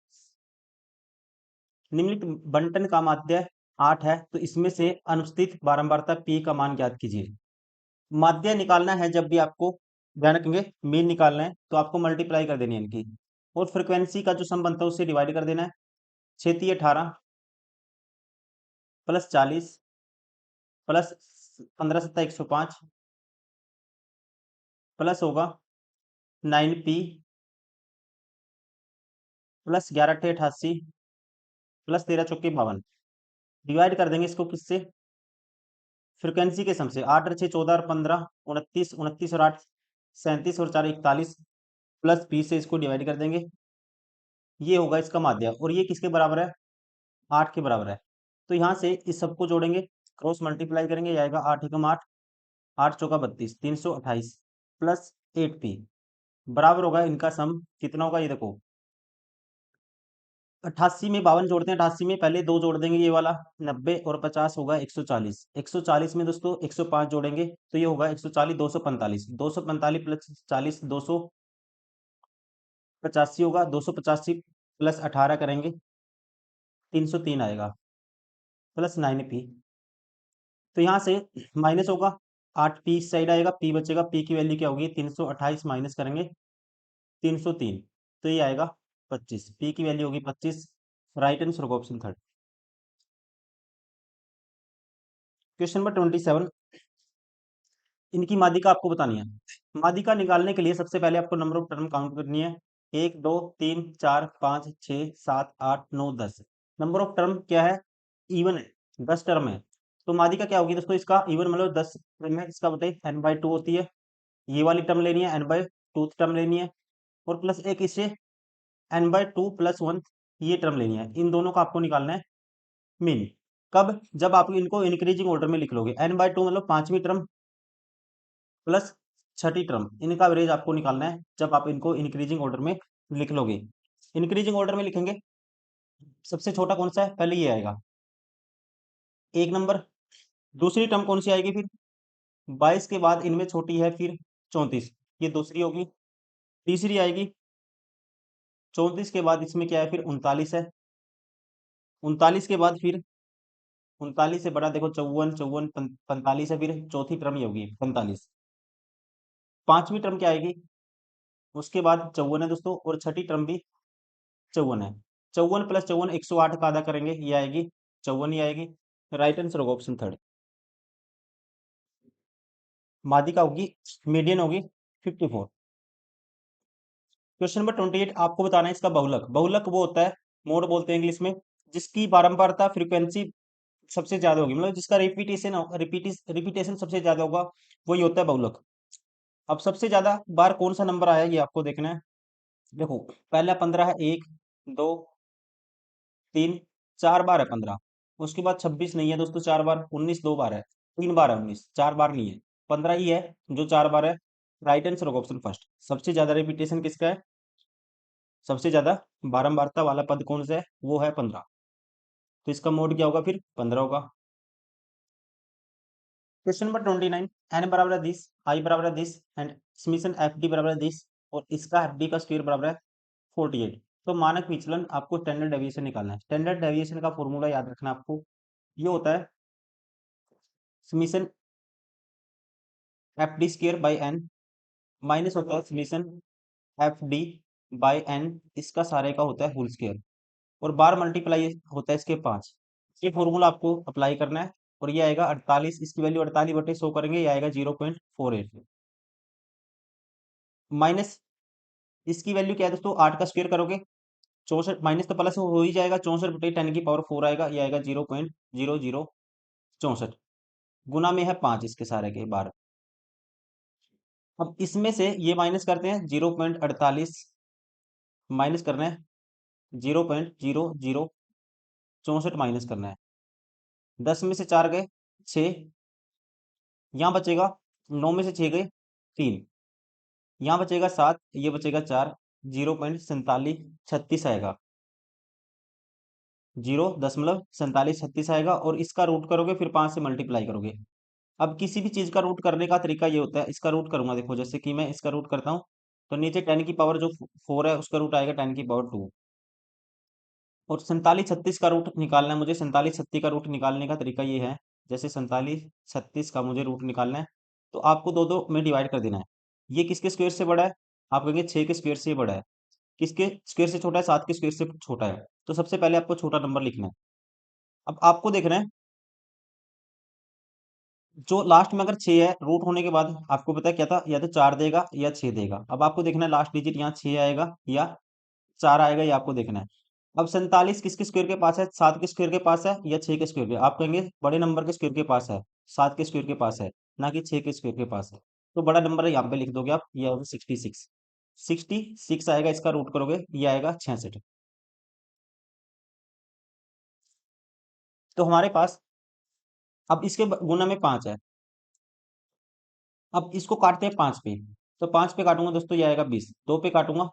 निम्नलिखित बंटन का माध्य 8 है, तो इसमें से अनुस्थित बारंबारता p का मान ज्ञात कीजिए। माध्य निकालना है जब भी आपको, ध्यान रखेंगे, मीन निकालना है तो आपको मल्टीप्लाई कर देनी है इनकी, और फ्रिक्वेंसी का जो सम बनता है उससे डिवाइड कर देना है। 6 18 प्लस 40 प्लस 15 7 105 प्लस होगा 9p प्लस 11 8 88 प्लस 13 चौके 52, डिवाइड कर देंगे इसको किससे, फ्रिक्वेंसी के सम से, 8 और 6 14 और 15 29, 29 और 8 37 और 4 41, प्लस p से इसको डिवाइड कर देंगे, ये होगा इसका माध्य, और ये किसके बराबर है, 8 के बराबर है। तो यहाँ से इस सबको जोड़ेंगे, क्रॉस मल्टीप्लाई करेंगे, ये आएगा 8 एकम 8, 8 चौका 32, 328 प्लस 8p बराबर होगा इनका सम कितना होगा, ये देखो 88 में 52 जोड़ते हैं, 88 में पहले 2 जोड़ देंगे, ये वाला 90 और 50 होगा 140, 140 में दोस्तों 105 जोड़ेंगे, तो ये होगा 140, 245, 245 प्लस 40 285 होगा, 285 प्लस 18 करेंगे 303 आएगा, प्लस 9p, तो यहाँ से माइनस होगा, 8p इस साइड आएगा, p बचेगा, p की वैल्यू क्या होगी, 328 माइनस करेंगे 303, तो ये आएगा 25, p की वैल्यू होगी 25। राइट आंसर होगा ऑप्शन थर्ड। क्वेश्चन नंबर 27, इनकी माध्यिका आपको बतानी है। माध्यिका निकालने के लिए सबसे पहले आपको नंबर ऑफ टर्म काउंट करनी है, 1 2 3 4 5 6 7 8 9 10, नंबर ऑफ टर्म क्या है, इवन है, 10 टर्म है, तो माध्यिका क्या होगी दोस्तों, इसका इवन मतलब 10 टर्म है, इसका बताइए n/2 होती है, ये वाली टर्म लेनी है, n/2 टर्म लेनी है, और प्लस एक इससे n/2 प्लस 1 ये टर्म लेनी है, इन दोनों का आपको निकालना है मीन। कब, जब आप इनको इंक्रीजिंग ऑर्डर में लिख लोगे, n/2 मतलब 5वीं टर्म प्लस छठी टर्म, इनका एवरेज आपको निकालना है जब आप इनको इंक्रीजिंग ऑर्डर में लिख लोगे। इंक्रीजिंग ऑर्डर में लिखेंगे, सबसे छोटा कौन सा है, पहले ये आएगा 1 नंबर। दूसरी टर्म कौन सी आएगी फिर, 22 के बाद इनमें छोटी है फिर 34, ये दूसरी होगी। तीसरी आएगी 34 के बाद इसमें क्या है फिर 39 है। 39 के बाद फिर 39 से बड़ा देखो 54, 54, 45 है, फिर चौथी टर्म ये होगी 45। पांचवी टर्म क्या आएगी, उसके बाद 54 है दोस्तों, और छठी टर्म भी 54 है। 54 प्लस 54 108 का आधा करेंगे, ये आएगी 54 ही आएगी। राइट आंसर होगा ऑप्शन थर्ड। मादिका होगी, मीडियन होगी 54। क्वेश्चन नंबर 28, आपको बताना है इसका बहुलक। बहुलक वो होता है, मोड बोलते हैं इंग्लिश में, जिसकी बारंबारता फ्रीक्वेंसी सबसे ज्यादा होगी, मतलब जिसका रिपीटेशन सबसे ज्यादा होगा, वही होता है बहुलक। अब सबसे ज्यादा बार कौन सा नंबर आया ये आपको देखना है। देखो पहला 15 है, 1 2 3 4 बार है 15। उसके बाद 26 नहीं है दोस्तों, 4 बार। 19 2 बार है, 3 बार है। 19 4 बार नहीं है, 15 ही है जो 4 बार है। राइट आंसर होगा ऑप्शन फर्स्ट। सबसे ज्यादा रिपीटेशन किसका है, सबसे ज्यादा बारंबारता वाला पद कौन सा है, वो है 15। तो इसका मोड क्या होगा फिर, 15 होगा। क्वेश्चन नंबर 29, एन बराबर है 10, आई बराबर है 10 एंड समीशन एफ डी बराबर है 10, और इसका एफ डी का स्क्वायर बराबर है 48। तो मानक विचलन आपको स्टैंडर्ड डेविएशन निकालना है। स्टैंडर्ड डेविएशन का फॉर्मूला याद रखना आपको, ये होता है summation f d square by n, minus होता है summation f d by n, इसका सारे का होता है होल स्क्वायर, और बार मल्टीप्लाई होता है इसके 5। ये फॉर्मूला आपको अप्लाई करना है, और ये आएगा 48, इसकी वैल्यू 48/100 करेंगे, ये आएगा 0.48। माइनस इसकी वैल्यू क्या है दोस्तों, 8 का स्क्वायर करोगे 64, माइनस तो प्लस हो ही जाएगा, 64/10⁴ आएगा, ये आएगा 0.0064। गुना में है 5 इसके सारे के बार। अब इसमें से ये माइनस करते हैं, 0.48 माइनस करना है, 0.0064 माइनस करना है। 10 में से 4 गए 6, यहाँ बचेगा 9 में से 6 गए 3, यहाँ बचेगा 7, ये बचेगा 4, 0.4736 आएगा, 0.4736 आएगा। और इसका रूट करोगे फिर 5 से मल्टीप्लाई करोगे। अब किसी भी चीज का रूट करने का तरीका ये होता है, इसका रूट करूंगा, देखो जैसे कि मैं इसका रूट करता हूँ, तो नीचे 10 की पावर जो 4 है उसका रूट आएगा 10 की पावर 2। और 4736 का रूट निकालना है मुझे। 4736 का रूट निकालने का तरीका ये है, जैसे 4736 का मुझे रूट निकालना है, तो आपको दो दो में डिवाइड कर देना है। ये किसके स्क्वायर से बड़ा है, आप कहेंगे 6 के स्क्वायर से बड़ा है। किसके स्क्वायर से छोटा है, 7 के स्क्वायर से छोटा है। तो सबसे पहले आपको छोटा नंबर लिखना है। अब आपको देखना है, जो लास्ट में अगर 6 है, रूट होने के बाद आपको पता है क्या था, या तो 4 देगा या 6 देगा। अब आपको देखना है लास्ट डिजिट यहाँ 6 आएगा या 4 आएगा, ये आपको देखना है। अब 47 किसके स्क्वायर के पास है, 7 के स्क्वायर के पास है या 6 के स्क्वायर के, आप कहेंगे बड़े नंबर के स्क्वायर के पास है, 7 के स्क्वायर के पास है, ना कि 6 के स्क्वायर के पास है। तो बड़ा नंबर है, यहाँ पे लिख दोगे आप, ये होगा 66। 66 आएगा, इसका रूट करोगे ये आएगा 66। तो हमारे पास अब इसके गुना में 5 है। अब इसको काटते हैं 5 पे, तो 5 पे काटूंगा दोस्तों, ये आएगा 20। 2 पे काटूंगा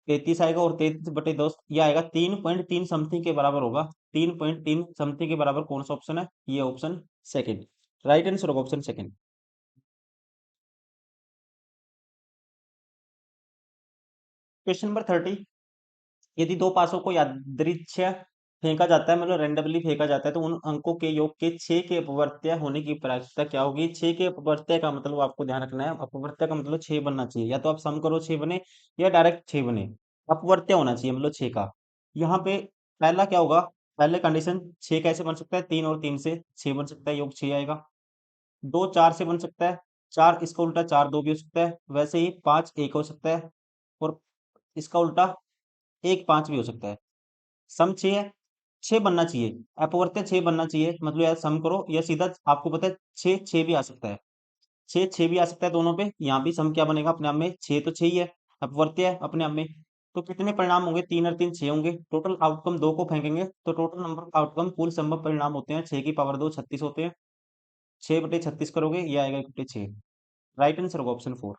33 आएगा, और 33/10 ये आएगा 3.3 समथिंग के बराबर होगा। 3.3 समथिंग के बराबर कौन सा ऑप्शन है, ये ऑप्शन सेकंड। राइट आंसर होगा ऑप्शन सेकंड। क्वेश्चन नंबर 30, यदि दो पासों को यादृच्छिक फेंका जाता है, मतलब रेंडमली फेंका जाता है, तो उन अंकों के योग के 6 के अपवर्त्य होने की प्रायिकता क्या होगी। 6 के अपवर्त्य का मतलब आपको ध्यान रखना है, अपवर्त्य का मतलब 6 बनना चाहिए, या तो आप सम करो 6 बने, या डायरेक्ट 6 बने। अपवर्त्य होना चाहिए मतलब 6 का। यहाँ पे पहला क्या होगा, पहले कंडीशन 6 कैसे बन सकता है, 3 और 3 से 6 बन सकता है, योग 6 आएगा। 2 4 से बन सकता है, 4 इसका उल्टा 4 2 भी हो सकता है, वैसे ही 5 1 हो सकता है, और इसका उल्टा 1 5 भी हो सकता है। सम 6 है, 6 बनना चाहिए, अपवर्त्य 6 बनना चाहिए, मतलब यार सम करो, या सीधा आपको पता है 6 6 भी आ सकता है, 6 6 भी आ सकता है दोनों पे। यहाँ भी सम क्या बनेगा अपने आप में, 6 तो 6 ही है, अपवर्त्य है अपने आप में। तो कितने परिणाम होंगे, 3 और 3 6 होंगे, टोटल आउटकम 2 को फेंकेंगे, तो टोटल नंबर आउटकम कुल संभव परिणाम होते हैं 6 की पावर 2 36 होते हैं। 6/36 करोगे, ये आएगा 1/6। राइट आंसर होगा ऑप्शन 4।